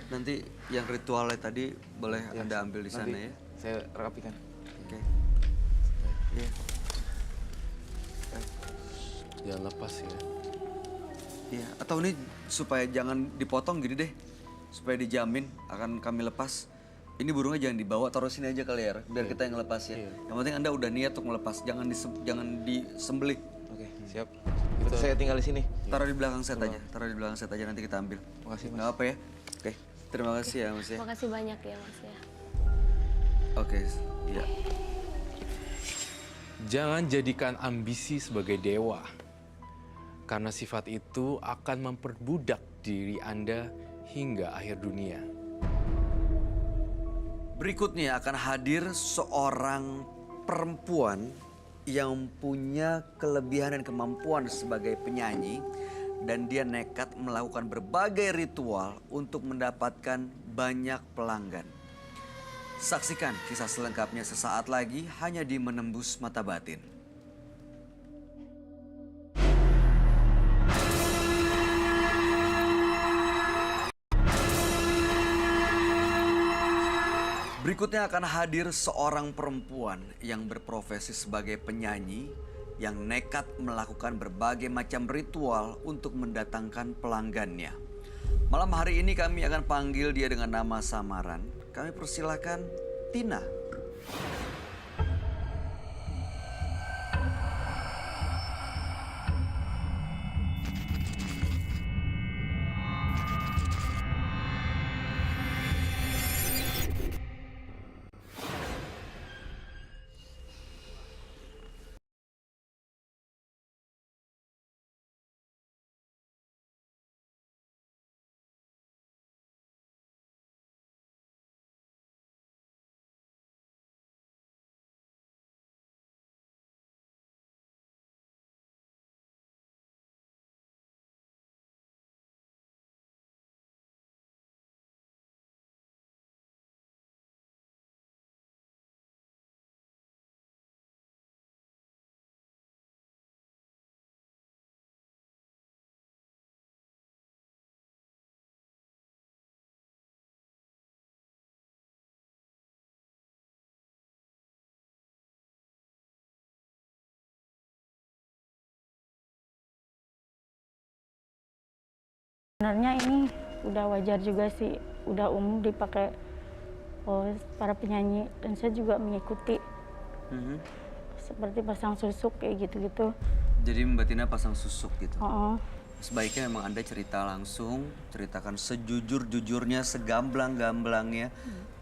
Nanti yang ritualnya tadi boleh Ya, Anda ambil di sana nanti ya. Saya rapikan. Oke. Iya. Jangan lepas ya. Iya, atau ini supaya jangan dipotong gini deh. Supaya dijamin akan kami lepas. Ini burungnya jangan dibawa, taruh sini aja kali ya, biar kita yang ngelepas ya. Yang penting Anda udah niat untuk melepas, jangan disembelih. Oke, siap. Itu saya tinggal di sini. Taruh di belakang set aja, taruh di belakang set aja nanti kita ambil. Makasih, Mas. Nggak apa ya? Oke, terima kasih ya Mas ya. Makasih banyak ya Mas ya. Oke, ya. Jangan jadikan ambisi sebagai dewa. Karena sifat itu akan memperbudak diri Anda hingga akhir dunia. Berikutnya akan hadir seorang perempuan yang punya kelebihan dan kemampuan sebagai penyanyi dan dia nekat melakukan berbagai ritual untuk mendapatkan banyak pelanggan. Saksikan kisah selengkapnya sesaat lagi hanya di Menembus Mata Batin. Berikutnya akan hadir seorang perempuan yang berprofesi sebagai penyanyi yang nekat melakukan berbagai macam ritual untuk mendatangkan pelanggannya. Malam hari ini kami akan panggil dia dengan nama samaran. Kami persilahkan Tina. Sebenarnya ini udah wajar juga sih, udah umum dipakai para penyanyi dan saya juga mengikuti seperti pasang susuk kayak gitu-gitu. Jadi Mbak Tina pasang susuk gitu. Oh, Sebaiknya memang Anda cerita langsung, ceritakan sejujur-jujurnya, segamblang-gamblangnya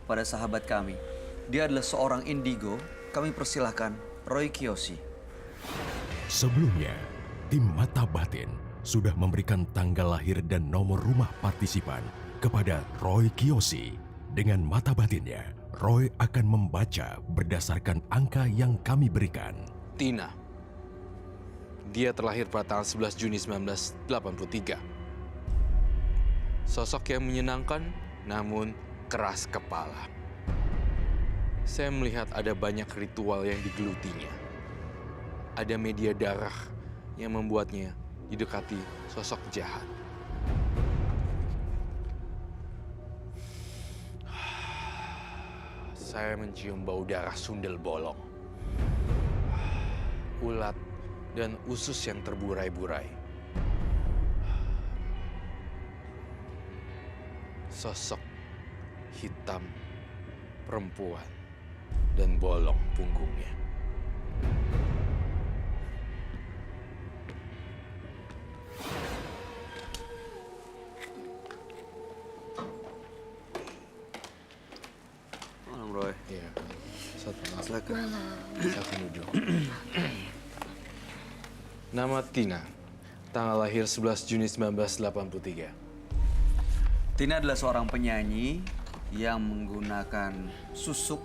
pada sahabat kami. Dia adalah seorang indigo. Kami persilahkan Roy Kiyoshi. Sebelumnya, tim Mata Batin sudah memberikan tanggal lahir dan nomor rumah partisipan kepada Roy Kiyoshi. Dengan mata batinnya, Roy akan membaca berdasarkan angka yang kami berikan. Tina. Dia terlahir pada tanggal 11 Juni 1983. Sosok yang menyenangkan namun keras kepala. Saya melihat ada banyak ritual yang digelutinya. Ada media darah yang membuatnya didekati sosok jahat. Saya mencium bau darah sundel bolong, ulat, dan usus yang terburai-burai. Sosok hitam perempuan dan bolong punggungnya. Malam Roy. Iya, silakan. Silakan duduk. Nama Tina, tanggal lahir 11 Juni 1983. Tina adalah seorang penyanyi yang menggunakan susuk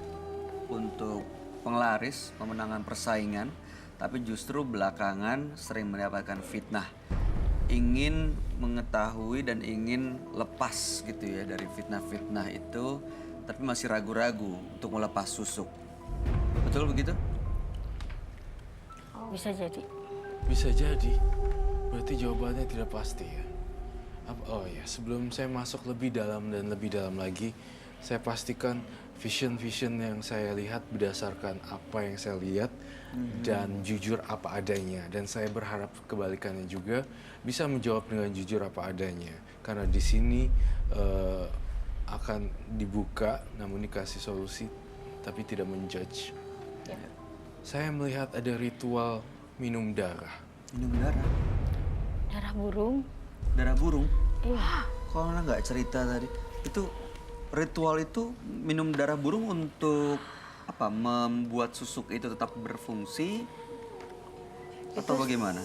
untuk penglaris, pemenangan persaingan, tapi justru belakangan sering mendapatkan fitnah. Ingin mengetahui dan ingin lepas gitu ya dari fitnah-fitnah itu, tapi masih ragu-ragu untuk melepas susuk. Betul begitu? bisa jadi. Bisa jadi. Berarti jawabannya tidak pasti ya. Oh ya, sebelum saya masuk lebih dalam dan lebih dalam lagi, saya pastikan vision yang saya lihat berdasarkan apa yang saya lihat dan jujur apa adanya. Dan saya berharap kebalikannya juga bisa menjawab dengan jujur apa adanya. Karena di sini akan dibuka, namun dikasih solusi, tapi tidak menjudge. Ya. Saya melihat ada ritual minum darah. Minum darah? Darah burung. Darah burung? Iya. Kok Nona nggak cerita tadi? Itu ritual itu minum darah burung untuk apa? Membuat susuk itu tetap berfungsi atau bagaimana?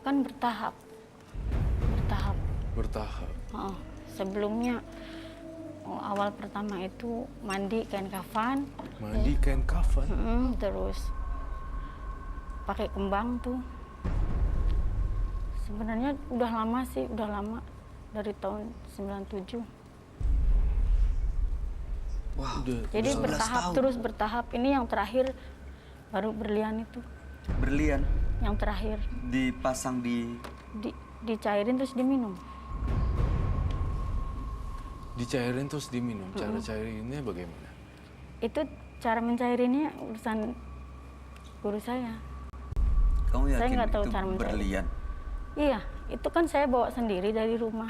Kan bertahap. Bertahap. Sebelumnya awal pertama itu mandi kain kafan. Mandi kain kafan. Terus pakai kembang tuh. Sebenarnya udah lama sih, udah lama dari tahun 97. Wah, Jadi 11 bertahap tahun. terus bertahap. Ini yang terakhir baru berlian itu. Berlian Yang terakhir dipasang di dicairin terus diminum. Dicairin terus diminum. Cara cairinnya bagaimana? Itu cara mencairinnya urusan guru saya. Kamu Saya yakin nggak tahu itu cara mencari. berlian? Iya, itu kan saya bawa sendiri dari rumah.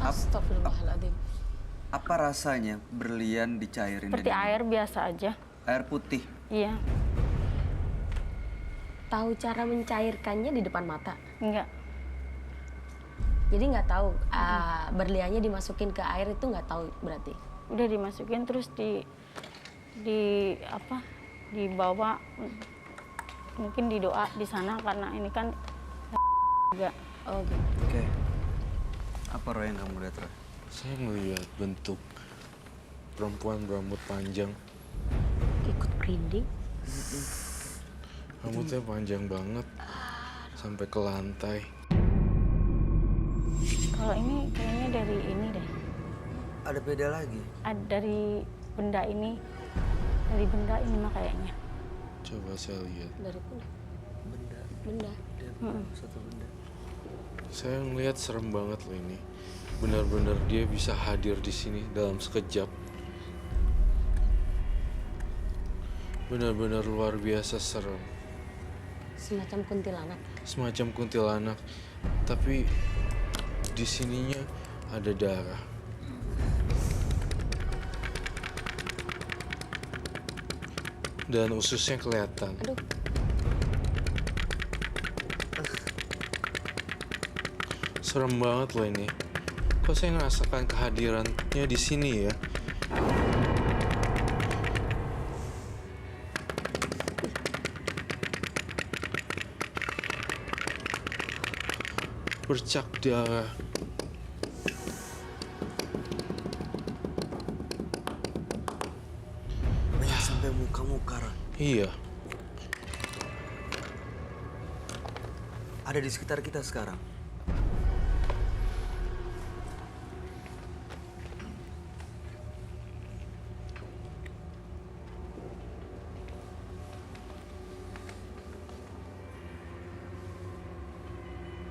Astagfirullahaladzim. Apa rasanya berlian dicairin? Seperti dan air biasa aja. air putih. Iya, Tahu cara mencairkannya di depan mata. enggak. Jadi nggak tahu berliannya dimasukin ke air itu nggak tahu berarti. Udah dimasukin terus di apa? Dibawa mungkin didoa di sana karena ini kan juga. Oh gitu. Oke. Apa Roy yang kamu lihat, Roy? Saya melihat bentuk perempuan berambut panjang. Ikut merinding. Rambutnya panjang banget sampai ke lantai. Kalau ini kayaknya dari ini deh. Ada beda lagi. Dari benda ini. Dari benda ini mah kayaknya. Coba saya lihat. Dari mana? Benda. Benda. Dia satu benda. Saya ngelihat serem banget loh ini. Benar-benar dia bisa hadir di sini dalam sekejap. Benar-benar luar biasa serem. Semacam kuntilanak. Semacam kuntilanak, tapi di sininya ada darah. Dan ususnya kelihatan. Aduh. Serem banget loh ini. Kok saya ngerasakan kehadirannya di sini ya? Bercak darah. Banyak sampai muka-muka, Roy. Iya, Ada di sekitar kita sekarang.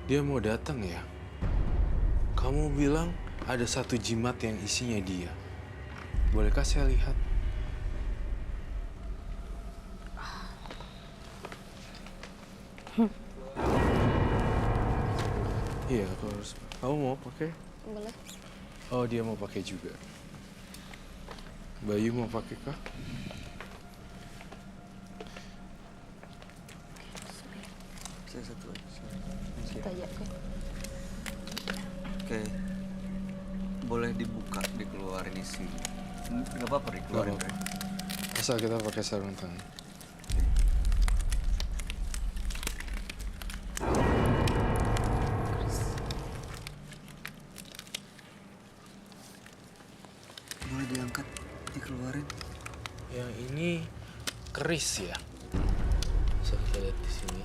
dia mau datang ya. Kamu bilang ada satu jimat yang isinya dia. Bolehkah saya lihat? Iya, aku harus. Kamu mau pakai? Boleh. Oh, dia mau pakai juga. Bayu mau pakai kah? Saya satu aja. sorry. Kita aja. Oke. Oke. Boleh dibuka, dikeluarin isi. Nggak apa-apa dikeluarin, Nggak Roy. Asal kita pakai sarung tangan. Boleh diangkat, dikeluarin. Yang ini keris ya. Bisa kita lihat di sini.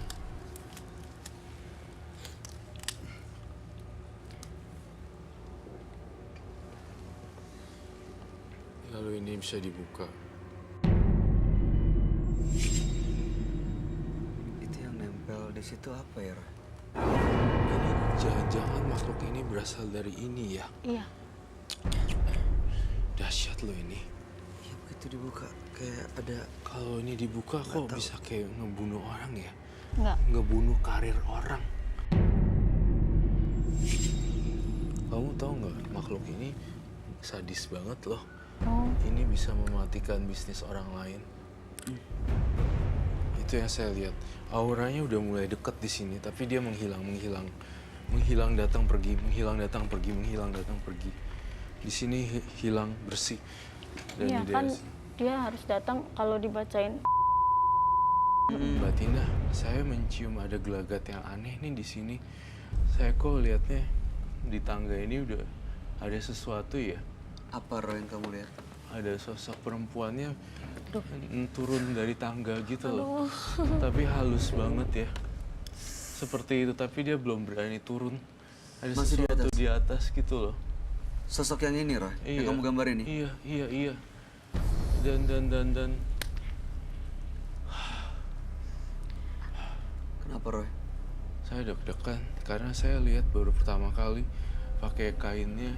Lalu ini bisa dibuka. Itu yang nempel di situ apa ya, Roy? Ini jangan-jangan makhluk ini berasal dari ini ya. Iya, Dahsyat loh ini. Ya begitu dibuka, kayak ada. Kalau ini dibuka kok tahu. bisa kayak ngebunuh orang ya? enggak. Ngebunuh karir orang. Kamu tahu nggak makhluk ini sadis banget loh. Oh, Ini bisa mematikan bisnis orang lain. Itu yang saya lihat. Auranya udah mulai deket di sini, tapi dia menghilang datang pergi, menghilang datang pergi, menghilang datang pergi. Di sini hilang bersih. Dan iya di kan daerah sini. dia harus datang kalau dibacain. Mbak Tina, saya mencium ada gelagat yang aneh nih di sini. Saya kok lihatnya di tangga ini udah ada sesuatu ya. Apa, Roy, yang kamu lihat? Ada sosok perempuannya turun dari tangga gitu loh. Tapi halus banget ya. Seperti itu, tapi dia belum berani turun. Ada Masih di sesuatu atas? di atas gitu loh. Sosok yang ini, Roy, yang kamu gambar ini? Iya. Dan Kenapa, Roy? saya deg-degan karena saya lihat baru pertama kali pakai kainnya.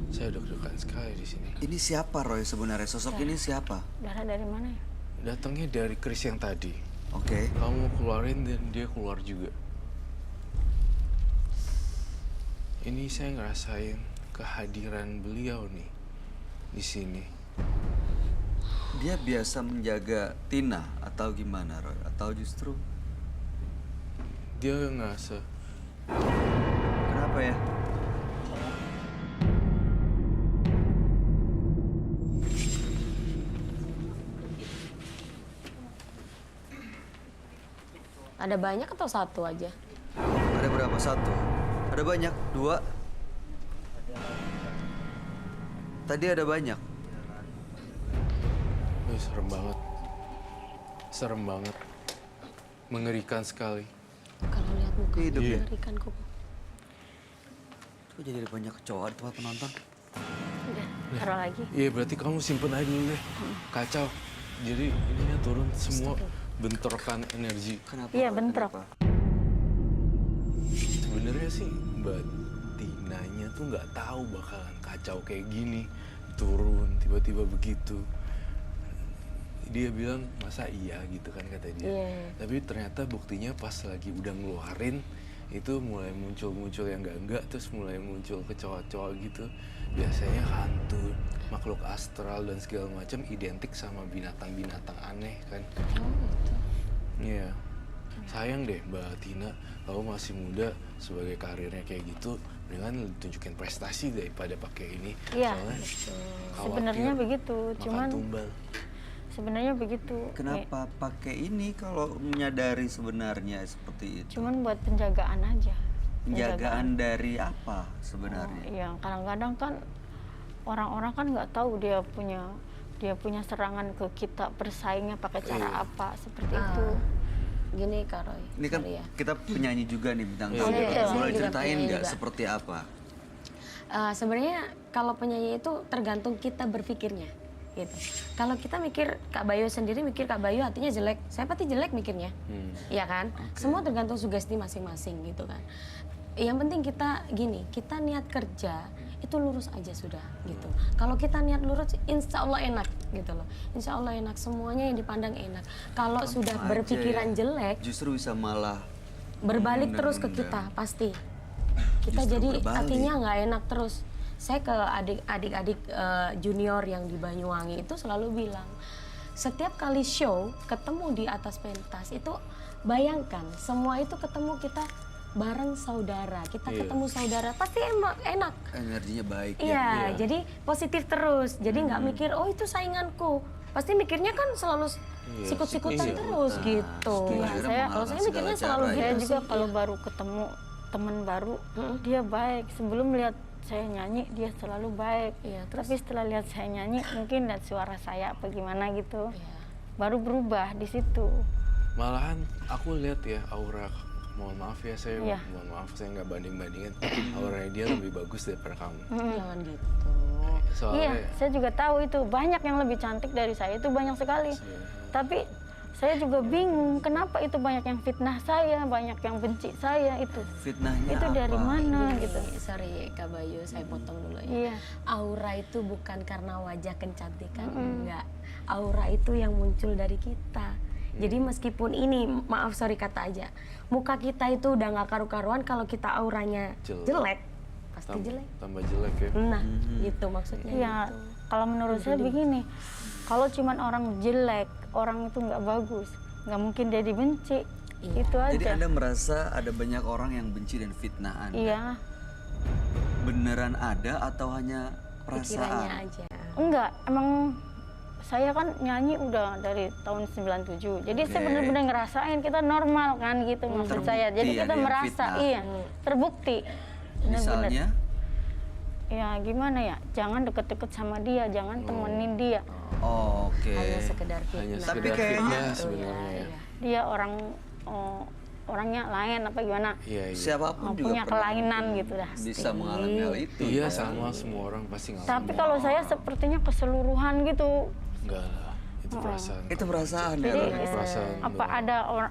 Saya deg-degan sekali di sini. Ini siapa, Roy, sebenarnya? Sosok ini siapa? Darah dari mana ya? Datangnya dari keris yang tadi. Oke. Kamu keluarin dan dia keluar juga. Ini saya ngerasain kehadiran beliau nih di sini. Dia biasa menjaga Tina atau gimana, Roy? Atau justru Dia ngerasa kenapa ya? Ada banyak atau satu aja? Ada berapa? Satu? Ada banyak? Dua? Tadi ada banyak. serem banget. Serem banget. Mengerikan sekali. Kalau lihat muka Hidup ya? mengerikan kok. Kok jadi ada banyak kecoa di tempat penonton? Udah, taruh lagi. Iya berarti kamu simpen aja dulu deh. Kacau. Jadi ininya turun semua bentrokan energi. Kenapa? Iya, Roy? bentrok. Kenapa? Sebenarnya sih Mbak Tinanya tuh nggak tahu bakalan kacau kayak gini. Turun tiba-tiba begitu. Dia bilang masa iya gitu kan kata dia. Iya. Tapi ternyata buktinya pas lagi udah ngeluarin itu mulai muncul-muncul yang enggak, terus mulai muncul kecoa-coa gitu. Biasanya hantu, makhluk astral dan segala macam identik sama binatang-binatang aneh kan. Oh, gitu. Iya. Sayang deh Mbak Tina, kamu masih muda sebagai karirnya kayak gitu, dengan tunjukin prestasi daripada pakai ini. Iya, Soalnya sebenarnya khawatir begitu. makan Cuman tumbal. sebenarnya begitu. Kenapa pakai ini kalau menyadari sebenarnya seperti itu? Cuman buat penjagaan aja. Penjagaan dari apa Oh, sebenarnya? iya, kadang-kadang kan orang-orang kan nggak tahu dia punya serangan ke kita, bersaingnya pakai cara Iya. apa seperti Ah. itu. Gini Kak Roy. Ini kan sorry ya. kita penyanyi juga nih bintang Iya, tamu. iya, iya. Boleh Juga ceritain penyanyi nggak juga. seperti apa? Sebenarnya kalau penyanyi itu tergantung kita berpikirnya gitu. Kalau kita mikir Kak Bayu sendiri mikir Kak Bayu hatinya jelek, saya pasti jelek mikirnya. Iya kan? Semua tergantung sugesti masing-masing gitu kan. Yang penting kita gini, kita niat kerja itu lurus aja sudah gitu. Kalau kita niat lurus, insya Allah enak gitu loh. Insya Allah enak, semuanya yang dipandang enak. Kalau sudah Aja berpikiran ya. jelek, Justru bisa malah berbalik terus ke menunda-nunda. kita pasti. Kita Justru jadi berbalik. hatinya nggak enak terus. Saya ke adik-adik junior yang di Banyuwangi itu selalu bilang, setiap kali show ketemu di atas pentas itu bayangkan semua itu ketemu kita bareng saudara, kita Iya. ketemu saudara pasti enak. energinya baik Iya, ya. Iya. jadi positif terus. Jadi nggak mikir, oh itu sainganku. Pasti mikirnya kan selalu Iya, sikut-sikutan iya. terus Nah, gitu. setuju. Iya, Akhirnya kalau mengalahkan saya mikirnya segala selalu cara gitu ya. Saya juga sih, kalau iya. baru ketemu teman baru, dia baik. Sebelum lihat saya nyanyi, dia selalu baik. Iya, terus? Tapi setelah lihat saya nyanyi, mungkin lihat suara saya apa gimana gitu, Iya. baru berubah di situ. Malahan aku lihat ya aura, mohon maaf ya saya, Iya. mohon maaf saya nggak banding-bandingin, auranya dia lebih bagus daripada kamu. Jangan gitu. Soalnya Iya, saya juga tahu itu banyak yang lebih cantik dari saya, itu banyak sekali. Tapi saya juga bingung kenapa itu banyak yang fitnah saya, banyak yang benci saya itu. Fitnahnya Itu dari apa? mana Gini, gitu? sorry Kak Bayu, saya potong dulu ya. Iya. Aura itu bukan karena wajah kecantikan, enggak. Aura itu yang muncul dari kita. Jadi meskipun ini, maaf sorry kata aja, muka kita itu udah nggak karu-karuan, kalau kita auranya jelek, pasti jelek. Tambah jelek ya. Nah, gitu maksudnya. Iya, gitu. kalau menurut saya begini, kalau cuman orang jelek, orang itu nggak bagus, nggak mungkin dia dibenci. Iya. Itu aja. Jadi Anda merasa ada banyak orang yang benci dan fitnah Anda? Iya, Beneran ada atau hanya Pikirannya perasaan? aja. enggak, emang saya kan nyanyi udah dari tahun 97. Jadi saya Oke. bener-bener ngerasain kita normal kan gitu maksud Terbukti ya, saya. Jadi kita ada yang merasa fitnah. iya, terbukti. Bener-bener. Misalnya? ya gimana ya, jangan deket-deket sama dia, jangan temenin dia. Oke. Hanya sekedar Hanya fitnah. Tapi sekedar kayaknya- fitnah Gitu ya, sebenarnya ya. iya. Dia orangnya lain apa gimana, Iya, iya. Siapapun juga punya pernah kelainan gitu dah. bisa mengalami hal itu. Iya, kan? sama semua orang pasti ngalamin. Tapi kalau saya sepertinya keseluruhan gitu. Enggak lah, itu perasaan. Itu perasaan ya. Jadi Roy? Itu perasaan.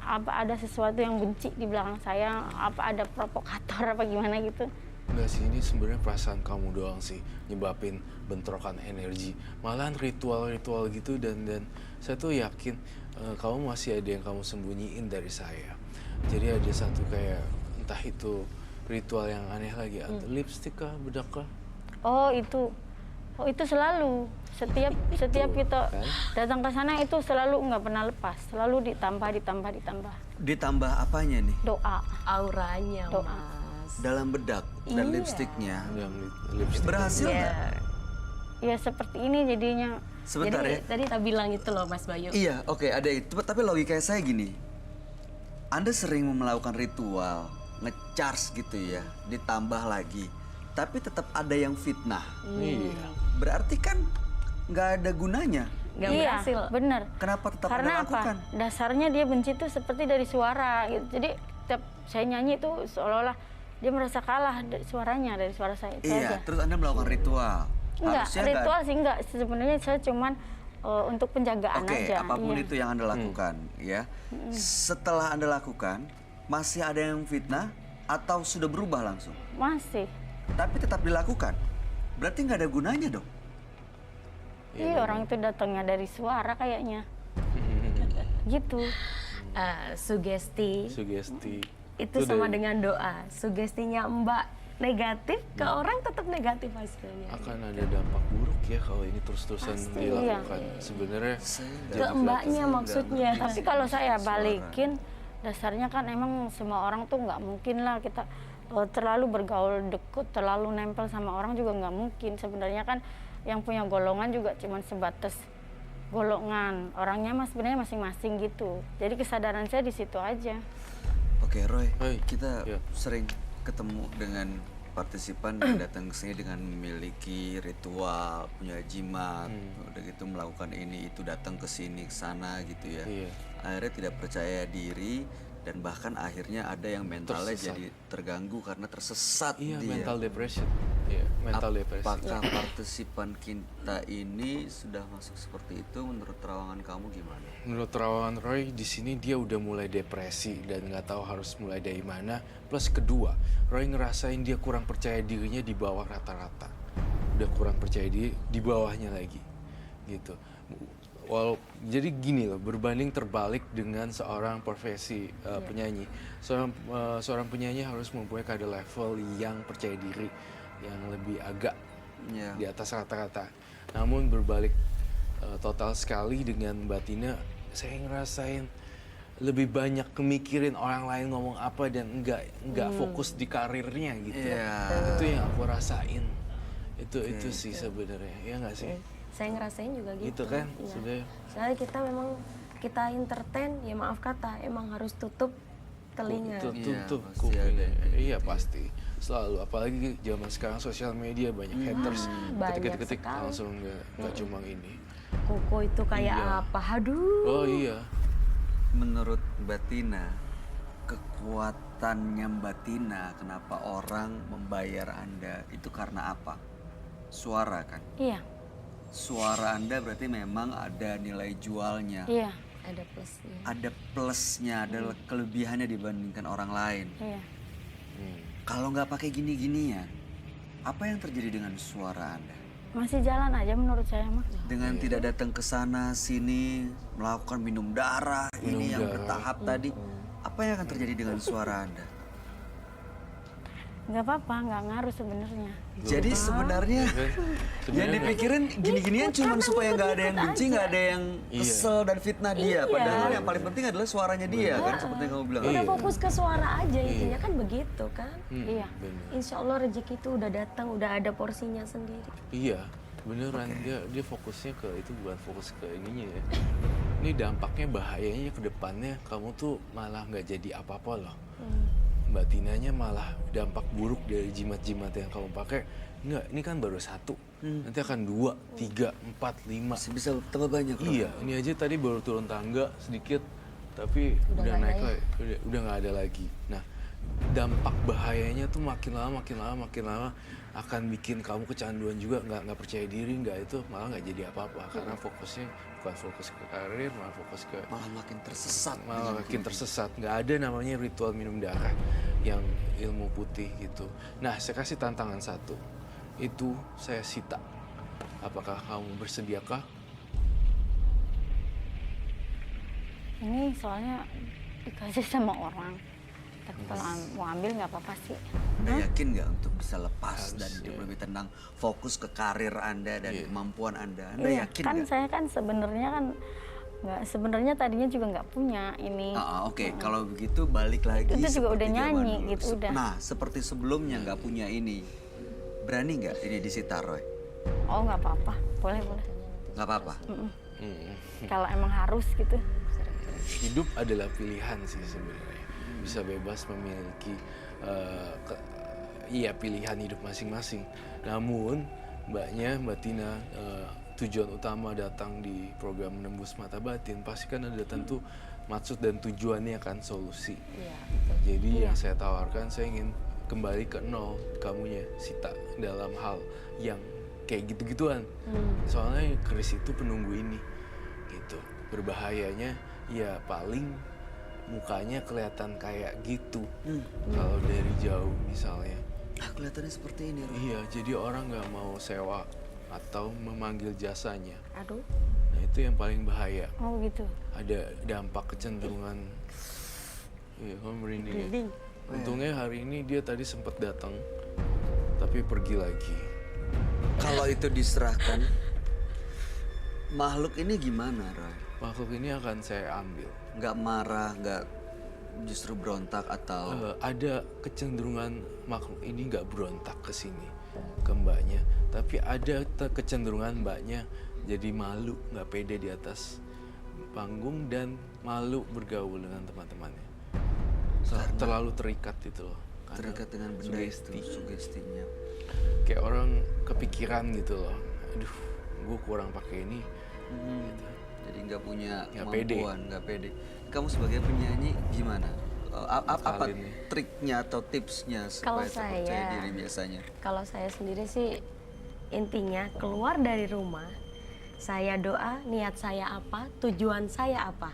apa ada sesuatu yang benci di belakang saya, apa ada provokator apa gimana gitu. Enggak sih, ini sebenarnya perasaan kamu doang sih nyebabin bentrokan energi. Malahan ritual-ritual gitu dan saya tuh yakin kamu masih ada yang kamu sembunyiin dari saya. Jadi ada satu kayak entah itu ritual yang aneh lagi, atau lipstick kah, bedak kah? Oh itu selalu setiap kita kan? datang ke sana itu selalu nggak pernah lepas, selalu ditambah. Ditambah apanya nih? Doa. Auranya, Doa. Mas. Dalam bedak dan Iya. lipstiknya. Yang lipstick. Berhasil Iya. nggak? Ya seperti ini jadinya. Sebentar Jadi ya. tadi tak bilang itu loh Mas Bayu. Iya, oke, ada itu. Tapi logika saya gini. Anda sering melakukan ritual, ngecharge gitu ya, ditambah lagi. Tapi tetap ada yang fitnah. Iya. Berarti kan nggak ada gunanya. Nggak Iya, berhasil. bener. Kenapa tetap Karena Anda apa? lakukan? Dasarnya dia benci itu seperti dari suara gitu. Jadi tiap saya nyanyi itu seolah-olah dia merasa kalah suaranya dari suara saya itu Iya, aja. terus Anda melakukan ritual. Enggak, Harusnya ritual sih enggak. Sebenarnya saya cuman untuk penjagaan Oke, aja. apapun Iya. itu yang Anda lakukan, ya. Setelah Anda lakukan, masih ada yang fitnah atau sudah berubah langsung? Masih. Tapi tetap dilakukan. Berarti nggak ada gunanya dong. Iya, orang itu datangnya dari suara kayaknya. Gitu. Sugesti Sugesti. itu sama dengan doa. Sugestinya Mbak negatif, ke orang tetap negatif hasilnya. Akan ada dampak buruk ya kalau ini terus-terusan Pasti, dilakukan. Sebenarnya Ke Mbaknya maksudnya. Tapi kalau saya balikin, dasarnya kan emang semua orang tuh nggak mungkin lah kita terlalu bergaul deket, terlalu nempel sama orang juga nggak mungkin. Sebenarnya kan yang punya golongan juga cuman sebatas golongan. Orangnya sebenarnya masing-masing gitu. Jadi kesadaran saya di situ aja. Oke, Roy, Hai. kita Ya. sering ketemu dengan partisipan yang datang ke sini dengan memiliki ritual, punya jimat, udah gitu melakukan ini itu, datang ke sini ke sana gitu ya. Iya. Akhirnya tidak percaya diri dan bahkan akhirnya ada yang mentalnya Tersesat. jadi terganggu karena tersesat iya, dia. mental depression. Iya, mental depression. Apakah partisipan kita ini sudah masuk seperti itu? Menurut terawangan kamu gimana? Menurut terawangan Roy, di sini dia udah mulai depresi dan nggak tahu harus mulai dari mana. Plus kedua, Roy ngerasain dia kurang percaya dirinya di bawah rata-rata. Udah kurang percaya diri di bawahnya lagi, gitu. Jadi gini loh, berbanding terbalik dengan seorang profesi penyanyi. Seorang penyanyi harus mempunyai kadar level yang percaya diri, yang lebih agak Ya. di atas rata-rata. Namun berbalik total sekali dengan Mbak Tina, saya ngerasain lebih banyak kemikirin orang lain ngomong apa dan enggak fokus di karirnya gitu. Iya. Itu yang aku rasain. Itu sih sebenarnya, ya nggak sih? Saya ngerasain juga gitu. Gitu kan, Iya. sudah. Soalnya kita memang kita entertain, ya maaf kata, emang harus tutup telinga. Itu Iya, tutup pasti kupingnya. ada. Iya pasti. Selalu, apalagi zaman sekarang sosial media banyak haters. banyak Ketik-ketik sekali. langsung nggak cuma ini. Koko itu kayak Iya. apa? Aduh. Oh iya. Menurut Mbak Tina, kekuatannya Mbak Tina, kenapa orang membayar Anda itu karena apa? Suara kan? Iya, Suara Anda berarti memang ada nilai jualnya. iya, Ada plusnya. Ada plusnya, ada kelebihannya dibandingkan orang lain. iya. Kalau nggak pakai gini-ginian, apa yang terjadi dengan suara Anda? Masih jalan aja menurut saya mah. Dengan tidak datang ke sana sini, melakukan minum darah, ini yang darah. bertahap tadi, apa yang akan terjadi dengan suara Anda? Nggak apa-apa, nggak ngaruh sebenarnya. Jadi sebenarnya yang Sebenarnya dipikirin gini-ginian cuma supaya nggak ada yang benci, nggak ada yang kesel dan fitnah dia. Padahal yang paling penting adalah suaranya dia kan, seperti yang kamu bilang. Udah Iya. fokus ke suara aja intinya kan begitu kan. Iya. bener. Insya Allah rezeki itu udah datang, udah ada porsinya sendiri. Iya, beneran dia fokusnya ke itu, bukan fokus ke ininya ya. Ini dampaknya bahayanya ke depannya kamu tuh malah nggak jadi apa-apa loh. Mbak Tinanya malah dampak buruk dari jimat-jimat yang kamu pakai. Enggak, ini kan baru 1. Nanti akan 2, 3, 4, 5. Masih bisa tambah banyak, Roy. Iya, ini aja tadi baru turun tangga sedikit, tapi udah nggak naik ada lagi, udah nggak ada lagi. Nah, dampak bahayanya tuh makin lama akan bikin kamu kecanduan juga, nggak percaya diri, nggak itu malah nggak jadi apa-apa karena fokusnya bukan fokus ke karir, malah fokus ke Malah makin tersesat. malah makin tersesat. Nggak ada namanya ritual minum darah yang ilmu putih gitu. Nah, saya kasih tantangan 1, itu saya sita. Apakah kamu bersediakah? Ini soalnya dikasih sama orang. Tapi kalau mau ambil nggak apa-apa sih. Anda yakin nggak untuk bisa lepas dan Harus, hidup ya. lebih tenang, fokus ke karir Anda dan Iya. kemampuan Anda? Anda Iya, yakin kan nggak? saya kan sebenarnya tadinya juga nggak punya ini. Oke, kalau begitu balik lagi. Itu juga udah seperti zaman nyanyi dulu. gitu, udah. Nah, seperti sebelumnya nggak punya ini, berani nggak ini disita, Roy? Oh nggak apa-apa, boleh. Nggak apa-apa. Kalau emang harus gitu. Hidup adalah pilihan sih sebenarnya. Bisa bebas memiliki pilihan hidup masing-masing. Namun Mbak Tina, tujuan utama datang di program Menembus Mata Batin pasti kan ada tentu maksud dan tujuannya kan, solusi. Iya, betul. Jadi yang saya tawarkan, saya ingin kembali ke nol kamunya, Sita, dalam hal yang kayak gitu-gituan. Soalnya keris itu penunggu ini, gitu. Berbahayanya ya paling mukanya kelihatan kayak gitu. Kalau dari jauh misalnya. Kelihatannya seperti ini, Roy. Iya, jadi orang nggak mau sewa atau memanggil jasanya. Aduh, Nah, itu yang paling bahaya. oh gitu. Ada dampak kecenderungan. Iya, kamu merinding ya? Merinding. Untungnya hari ini dia tadi sempat datang, tapi pergi lagi. Kalau itu diserahkan, makhluk ini gimana, Roy? Makhluk ini akan saya ambil. Nggak marah, nggak justru berontak atau... Ada kecenderungan makhluk ini nggak berontak ke sini, ke mbaknya. Tapi ada kecenderungan mbaknya jadi malu, nggak pede di atas panggung dan malu bergaul dengan teman-temannya. Terlalu terikat itu loh. Karena terikat dengan benda itu, sugestinya. Kayak orang kepikiran gitu loh. Aduh, gue kurang pakai ini. Gitu. Jadi nggak punya Nggak pede. kemampuan, nggak pede. Kamu sebagai penyanyi gimana? Apa Kali ini. triknya atau tipsnya Kalau supaya terpercaya saya- diri biasanya? Kalau saya sendiri sih intinya keluar dari rumah, saya doa, niat saya apa, tujuan saya apa.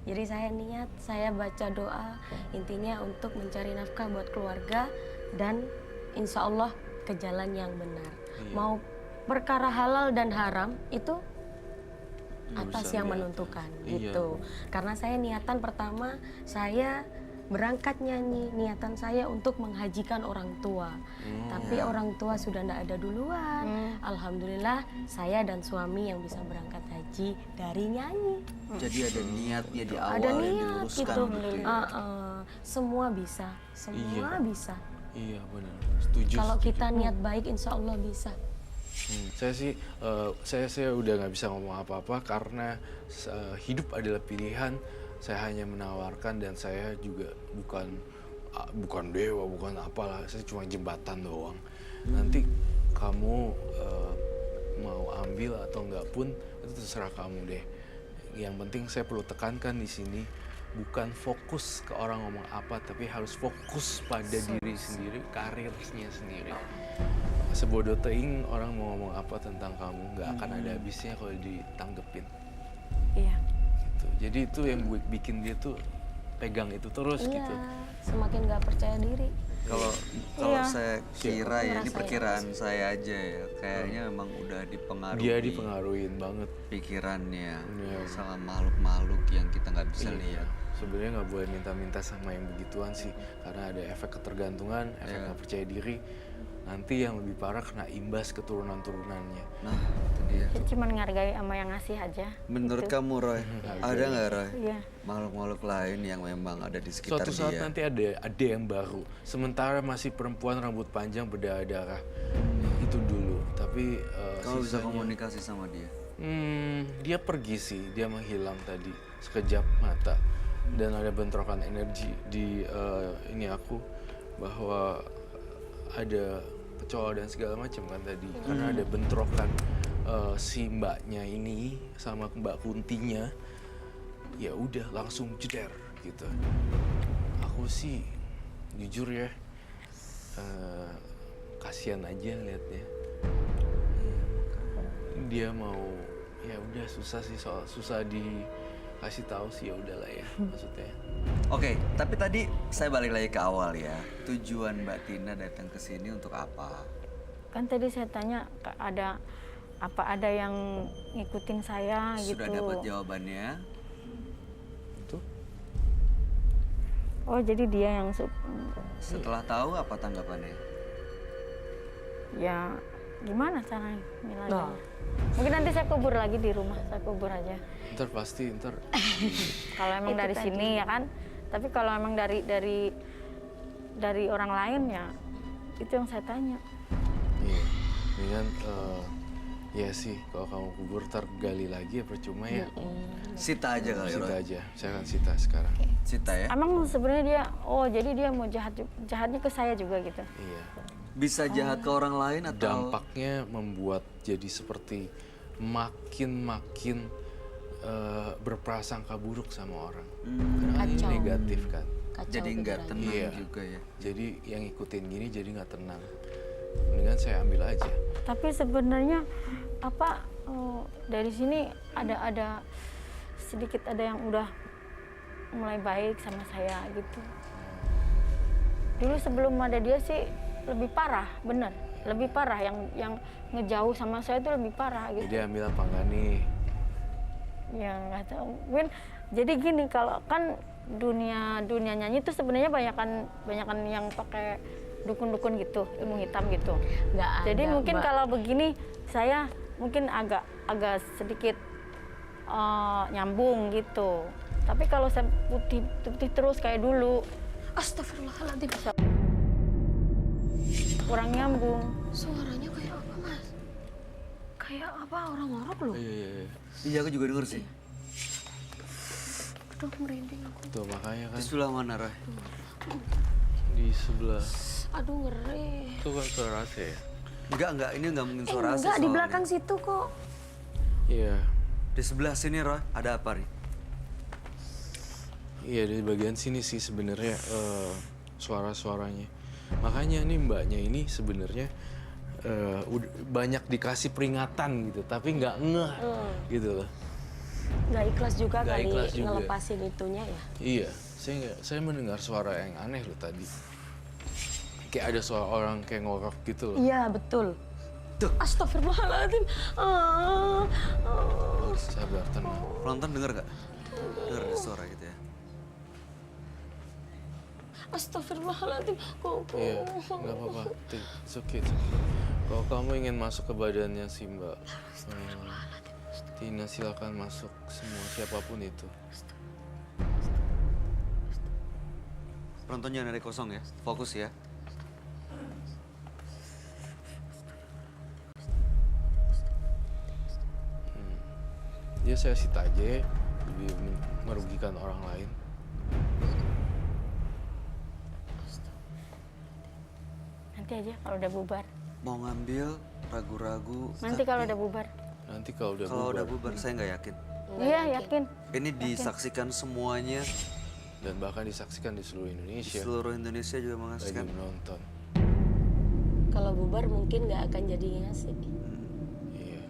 Jadi saya niat, saya baca doa, intinya untuk mencari nafkah buat keluarga dan insya Allah ke jalan yang benar. Mau perkara halal dan haram itu atas Urusan yang di menentukan Iya. gitu. Karena saya niatan pertama, saya berangkat nyanyi, niatan saya untuk menghajikan orang tua. Tapi orang tua sudah tidak ada duluan. Alhamdulillah saya dan suami yang bisa berangkat haji dari nyanyi. Jadi ada niatnya di awal Ada yang niat diluruskan gitu. gitu ya. Semua bisa, semua Iya. bisa. Iya benar, setuju. Kalau setuju. kita niat baik, insya Allah bisa. Saya sih, saya udah nggak bisa ngomong apa-apa karena hidup adalah pilihan. Saya hanya menawarkan dan saya juga bukan dewa, bukan apalah. Saya cuma jembatan doang. Nanti kamu mau ambil atau enggak pun itu terserah kamu deh. Yang penting saya perlu tekankan di sini bukan fokus ke orang ngomong apa, tapi harus fokus pada diri sendiri, karirnya sendiri. Sebodoh teing orang mau ngomong apa tentang kamu nggak akan ada habisnya kalau ditanggepin. Iya. Gitu. Jadi itu yang bikin dia tuh pegang itu terus Iya, gitu. semakin nggak percaya diri. Kalau Iya. saya kira ya, ini Ngerasain perkiraan saya aja ya, kayaknya memang udah dipengaruhi Dia dipengaruhin banget. pikirannya Iya. sama makhluk-makhluk yang kita nggak bisa Iya. lihat. Sebenarnya nggak boleh minta-minta sama yang begituan sih, karena ada efek ketergantungan, efek nggak percaya diri. Nanti yang lebih parah kena imbas keturunan-turunannya. Nah, itu dia. Saya cuma ngargai sama yang ngasih aja. Menurut gitu. kamu, Roy, ada nggak, Roy? Iya. Makhluk-makhluk lain yang memang ada di sekitar Suatu saat dia? nanti ada yang baru. Sementara masih perempuan rambut panjang berdarah-darah. Itu dulu. Tapi Kamu bisa sisanya- komunikasi sama dia? Dia pergi sih, dia menghilang tadi sekejap mata. dan ada bentrokan energi di ini aku, bahwa ada kecoa dan segala macam kan tadi, karena ada bentrokan si mbaknya ini sama Mbak Kuntinya. Ya udah langsung jeder gitu. Aku sih jujur ya, kasihan aja liatnya. Dia mau, ya udah susah sih, soal susah dikasih tahu sih, ya udahlah ya maksudnya. Oke, tapi tadi saya balik lagi ke awal ya. Tujuan Mbak Tina datang ke sini untuk apa? Kan tadi saya tanya ada yang ngikutin saya gitu. Sudah dapat jawabannya. Itu Oh, jadi dia yang Setelah tahu apa tanggapannya? ya gimana caranya ngilangin? Nah. Mungkin nanti saya kubur lagi di rumah, saya kubur aja. ntar pasti ntar Kalau emang Itu dari tadi. sini ya kan. Tapi kalau emang dari orang lain ya itu yang saya tanya. iya, dengan ya sih kalau kamu kubur ntar gali lagi ya percuma ya. Sita aja kali Sita Roy. aja, saya akan sita sekarang. Sita ya. Emang sebenarnya dia, jadi dia mau jahatnya ke saya juga gitu. Iya. Bisa jahat ke orang lain atau Dampaknya membuat jadi seperti makin berprasangka buruk sama orang. Karena kan ini Kacau. negatif kan. Kacau jadi nggak pikirannya. tenang Iya. juga ya? Jadi yang ngikutin gini jadi nggak tenang. Mendingan saya ambil aja. Tapi sebenarnya dari sini ada sedikit ada yang udah mulai baik sama saya gitu. Dulu sebelum ada dia sih lebih parah, bener. Lebih parah yang ngejauh sama saya itu lebih parah gitu. Jadi ambil apa enggak nih? Ya nggak tahu. Mungkin jadi gini, kalau kan dunia nyanyi itu sebenarnya banyakan yang pakai dukun-dukun gitu, ilmu hitam gitu. Nggak ada, Jadi mungkin Mbak. kalau begini saya mungkin agak sedikit nyambung gitu. Tapi kalau saya putih terus kayak dulu Astagfirullahaladzim. kurang nyambung. Suaranya kayak apa, Mas? Kayak apa, orang ngorok loh. Iya. Iya, aku juga denger sih. Aduh, merinding aku. Tuh makanya kan Di sebelah mana Roy? di sebelah Aduh, ngeri. itu kan suara AC ya. Enggak, ini enggak mungkin suara AC Enggak, di soalnya. belakang situ kok. Iya. Di sebelah sini Roy, ada apa nih? Iya, di bagian sini sih sebenarnya suara-suaranya. Makanya nih mbaknya ini sebenarnya banyak dikasih peringatan gitu, tapi nggak ngeh gitu loh. Nggak ikhlas juga Nggak kali ikhlas juga. ngelepasin itunya ya. Iya, saya mendengar suara yang aneh loh tadi. Kayak ada suara orang kayak ngorok gitu loh. Iya, betul. Tuh. Astagfirullahaladzim. Sabar, tenang. Penonton denger gak? Denger ada suara gitu ya? Astagfirullahaladzim. Iya, nggak apa-apa. It's okay, it's okay. Kalau kamu ingin masuk ke badannya si Mbak Tina, silakan masuk semua, siapapun itu. Penonton jangan ada kosong ya, fokus ya. Ya saya sita aja ya, lebih merugikan orang lain. Nanti aja kalau udah bubar. Mau ngambil, ragu-ragu. Nanti kalau udah bubar. Nanti kalau udah Kalau bubar udah bubar, saya nggak yakin. Iya, yakin. Ini disaksikan semuanya, dan bahkan disaksikan di seluruh di Indonesia seluruh Indonesia juga lagi mengaksikan. menonton. Kalau bubar mungkin nggak akan jadi ngasih. Iya.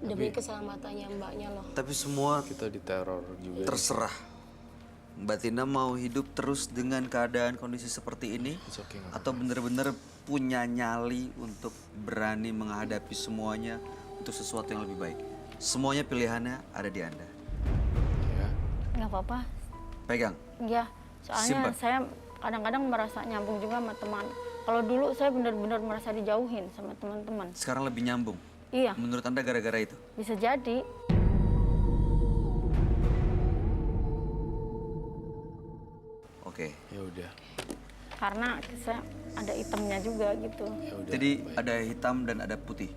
Demi keselamatannya mbaknya loh. Tapi semua Kita diteror juga. terserah. Mbak Tina mau hidup terus dengan keadaan kondisi seperti ini? It's okay, nggak Atau bener-bener punya nyali untuk berani menghadapi semuanya untuk sesuatu yang lebih baik? Semuanya pilihannya ada di Anda. Ya. Nggak apa-apa. Pegang. Ya, soalnya Simpan. saya kadang-kadang merasa nyambung juga sama teman. Kalau dulu saya benar-benar merasa dijauhin sama teman-teman. Sekarang lebih nyambung. Iya, Menurut Anda gara-gara itu? bisa jadi. Oke. Ya udah. Karena saya ada itemnya juga gitu. Ya udah. Jadi baik. ada hitam dan ada putih.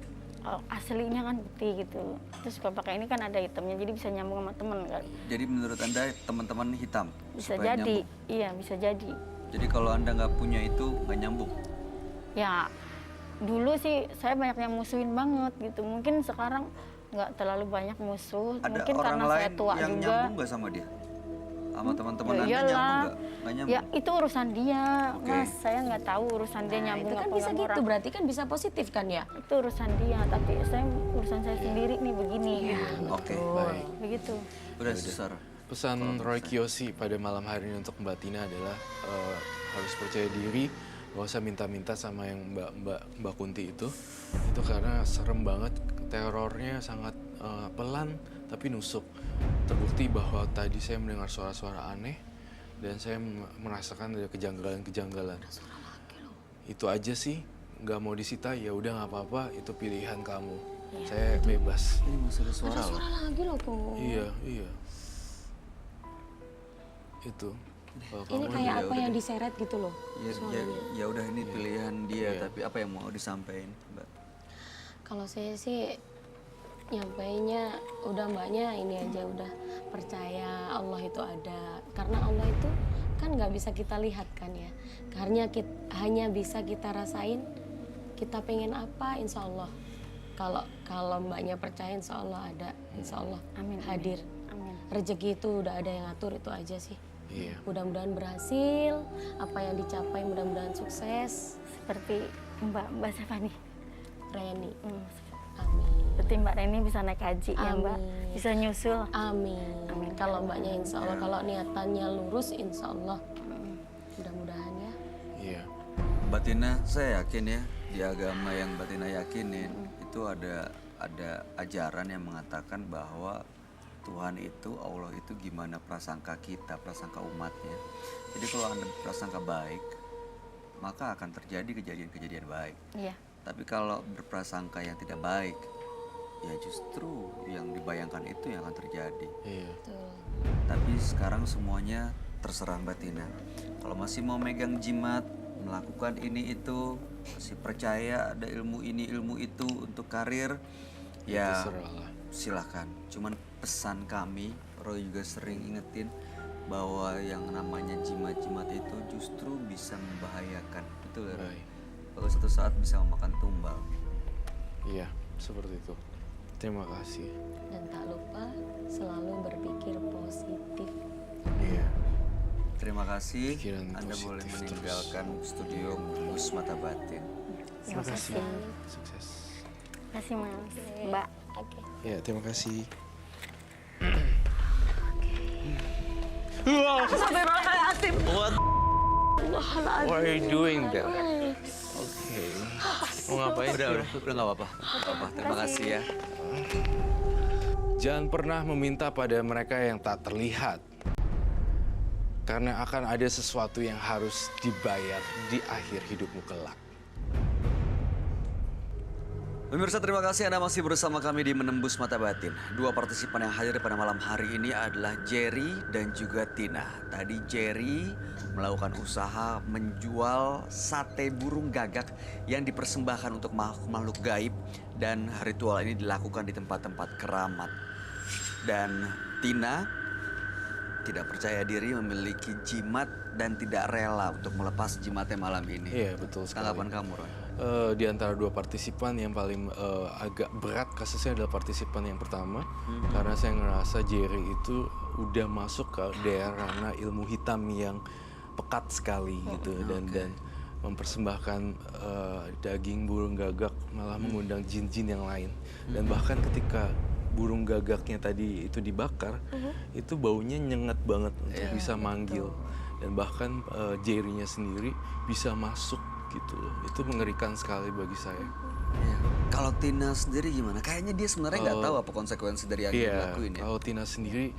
aslinya kan putih gitu. Terus kalau pakai ini kan ada hitamnya, jadi bisa nyambung sama temen kan. Jadi menurut Anda teman-teman hitam? Bisa supaya jadi, nyambung? iya bisa jadi. Jadi kalau Anda nggak punya itu nggak nyambung? Ya dulu sih saya banyak yang musuhin banget gitu. Mungkin sekarang nggak terlalu banyak musuh. Ada Mungkin orang karena saya lain tua yang juga. nyambung nggak sama dia? Sama teman-teman Ya Anda iyalah. nyambung nggak? Nggak nyambung? Ya itu urusan dia, Oke. Mas. Saya nggak tahu urusan dia Nah, nyambung itu kan apa bisa nggak gitu, orang. berarti kan bisa positif kan ya? Itu urusan dia, tapi urusan saya sendiri nih begini. Gitu. Oke, Baik. Begitu. udah Susar. Pesan Roy Kiyoshi pada malam hari ini untuk Mbak Tina adalah harus percaya diri, gak usah minta-minta sama yang Mbak Kunti itu karena serem banget, terornya sangat pelan tapi nusuk. Terbukti bahwa tadi saya mendengar suara-suara aneh dan saya merasakan ada kejanggalan-kejanggalan. Itu aja sih, nggak mau disita ya udah nggak apa-apa, itu pilihan kamu. Saya bebas. Ini masih ada suara Ada loh. suara lagi loh kok. Iya. Itu. Kalau Ini kamu kayak ya apa udah yang deh. diseret gitu loh. Ya udah ini pilihan dia, Iya. tapi apa yang mau disampaikan, Mbak? Kalau saya sih nyampainya udah mbaknya ini aja, udah percaya Allah itu ada. Karena Allah itu kan nggak bisa kita lihat kan ya. Karena hanya bisa kita rasain, kita pengen apa insya Allah. Kalau mbaknya percaya insya Allah ada, insya Allah Amin, amin. hadir. Amin. Rezeki itu udah ada yang ngatur, itu aja sih. Iya. Mudah-mudahan berhasil, apa yang dicapai mudah-mudahan sukses. Seperti Mbak Stefani. Reni, Hmm. amin. Seperti Mbak Reni bisa naik haji ya Mbak. Amin. Bisa nyusul. Amin. Amin. Kalau mbaknya insya Allah, kalau niatannya lurus insya Allah. Mudah-mudahan ya. Iya. Mbak Tina, saya yakin ya di agama yang Mbak Tina yakinin itu ada ajaran yang mengatakan bahwa Tuhan itu, Allah itu gimana prasangka kita, prasangka umatnya. Jadi kalau Anda berprasangka baik, maka akan terjadi kejadian-kejadian baik. Iya. Tapi kalau berprasangka yang tidak baik, ya justru yang dibayangkan itu yang akan terjadi. Iya. Betul. Tapi sekarang semuanya terserah Mbak Tina. Kalau masih mau megang jimat, melakukan ini itu, masih percaya ada ilmu ini ilmu itu untuk karir, ya Terserahlah. silahkan. Cuman pesan kami, Roy juga sering ingetin bahwa yang namanya jimat-jimat itu justru bisa membahayakan. Betul ya, Roy? Baik. Kalau suatu saat bisa memakan tumbal. Iya, seperti itu. Terima kasih. Dan tak lupa selalu berpikir positif. Iya. Terima kasih. Pikiran Anda positif boleh terus. meninggalkan studio Mus Mata Batin. Terima kasih. kasih. Sukses. Terima kasih Mas. Mbak. Oke. Ya, terima kasih. What are you doing there? Oke. Mau ngapain? Udah nggak apa-apa. Nggak apa-apa. Terima kasih ya. Jangan pernah meminta pada mereka yang tak terlihat. Karena akan ada sesuatu yang harus dibayar di akhir hidupmu kelak. Pemirsa, terima kasih Anda masih bersama kami di Menembus Mata Batin. Dua partisipan yang hadir pada malam hari ini adalah Jerry dan juga Tina. Tadi Jerry melakukan usaha menjual sate burung gagak yang dipersembahkan untuk makhluk gaib, dan ritual ini dilakukan di tempat-tempat keramat. Dan Tina tidak percaya diri, memiliki jimat dan tidak rela untuk melepas jimatnya malam ini. Iya, betul sekali. Tanggapan kamu, Roy? Di antara dua partisipan yang paling agak berat kasusnya adalah partisipan yang pertama, karena saya ngerasa Jerry itu udah masuk ke daerah ranah ilmu hitam yang pekat sekali gitu, dan mempersembahkan daging burung gagak, malah mengundang jin-jin yang lain. Dan bahkan ketika burung gagaknya tadi itu dibakar, itu baunya nyengat banget untuk bisa manggil, dan bahkan Jerry-nya sendiri bisa masuk gitu loh. Itu mengerikan sekali bagi saya. Iya. Kalau Tina sendiri gimana? Kayaknya dia sebenarnya nggak tahu apa konsekuensi dari yang dia lakuin ya. Kalau Tina sendiri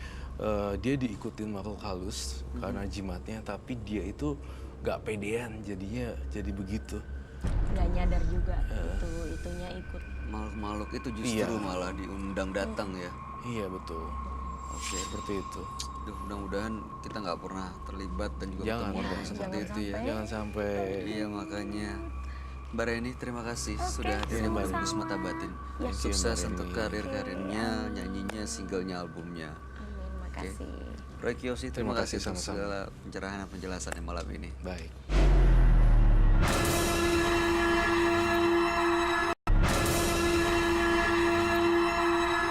dia diikutin makhluk halus karena jimatnya, tapi dia itu nggak pedean, jadinya jadi begitu. Nggak nyadar juga itunya ikut. Makhluk-makhluk itu justru malah diundang datang ya. Iya betul. Oke. Seperti itu. Duh, mudah-mudahan kita nggak pernah terlibat dan juga Jangan, bertemu orang jangan. seperti itu ya. Jangan sampai. Iya, makanya Mbak Reni, terima kasih Oke, sudah hadir di sama-sama. Menembus Mata Batin. Ya. Thank you, Sukses Mbak untuk Reni. karir-karirnya, nyanyinya, singlenya, albumnya. Amin, makasih. Roy Kiyoshi, terima Terima kasih kasih untuk sama-sama. segala pencerahan dan penjelasannya malam ini. Baik.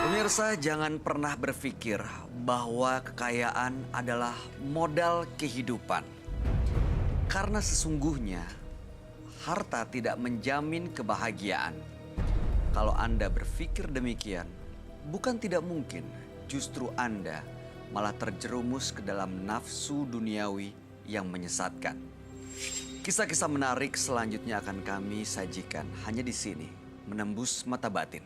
Pemirsa, jangan pernah berpikir bahwa kekayaan adalah modal kehidupan. Karena sesungguhnya harta tidak menjamin kebahagiaan. Kalau Anda berpikir demikian, bukan tidak mungkin justru Anda malah terjerumus ke dalam nafsu duniawi yang menyesatkan. Kisah-kisah menarik selanjutnya akan kami sajikan hanya di sini, Menembus Mata Batin.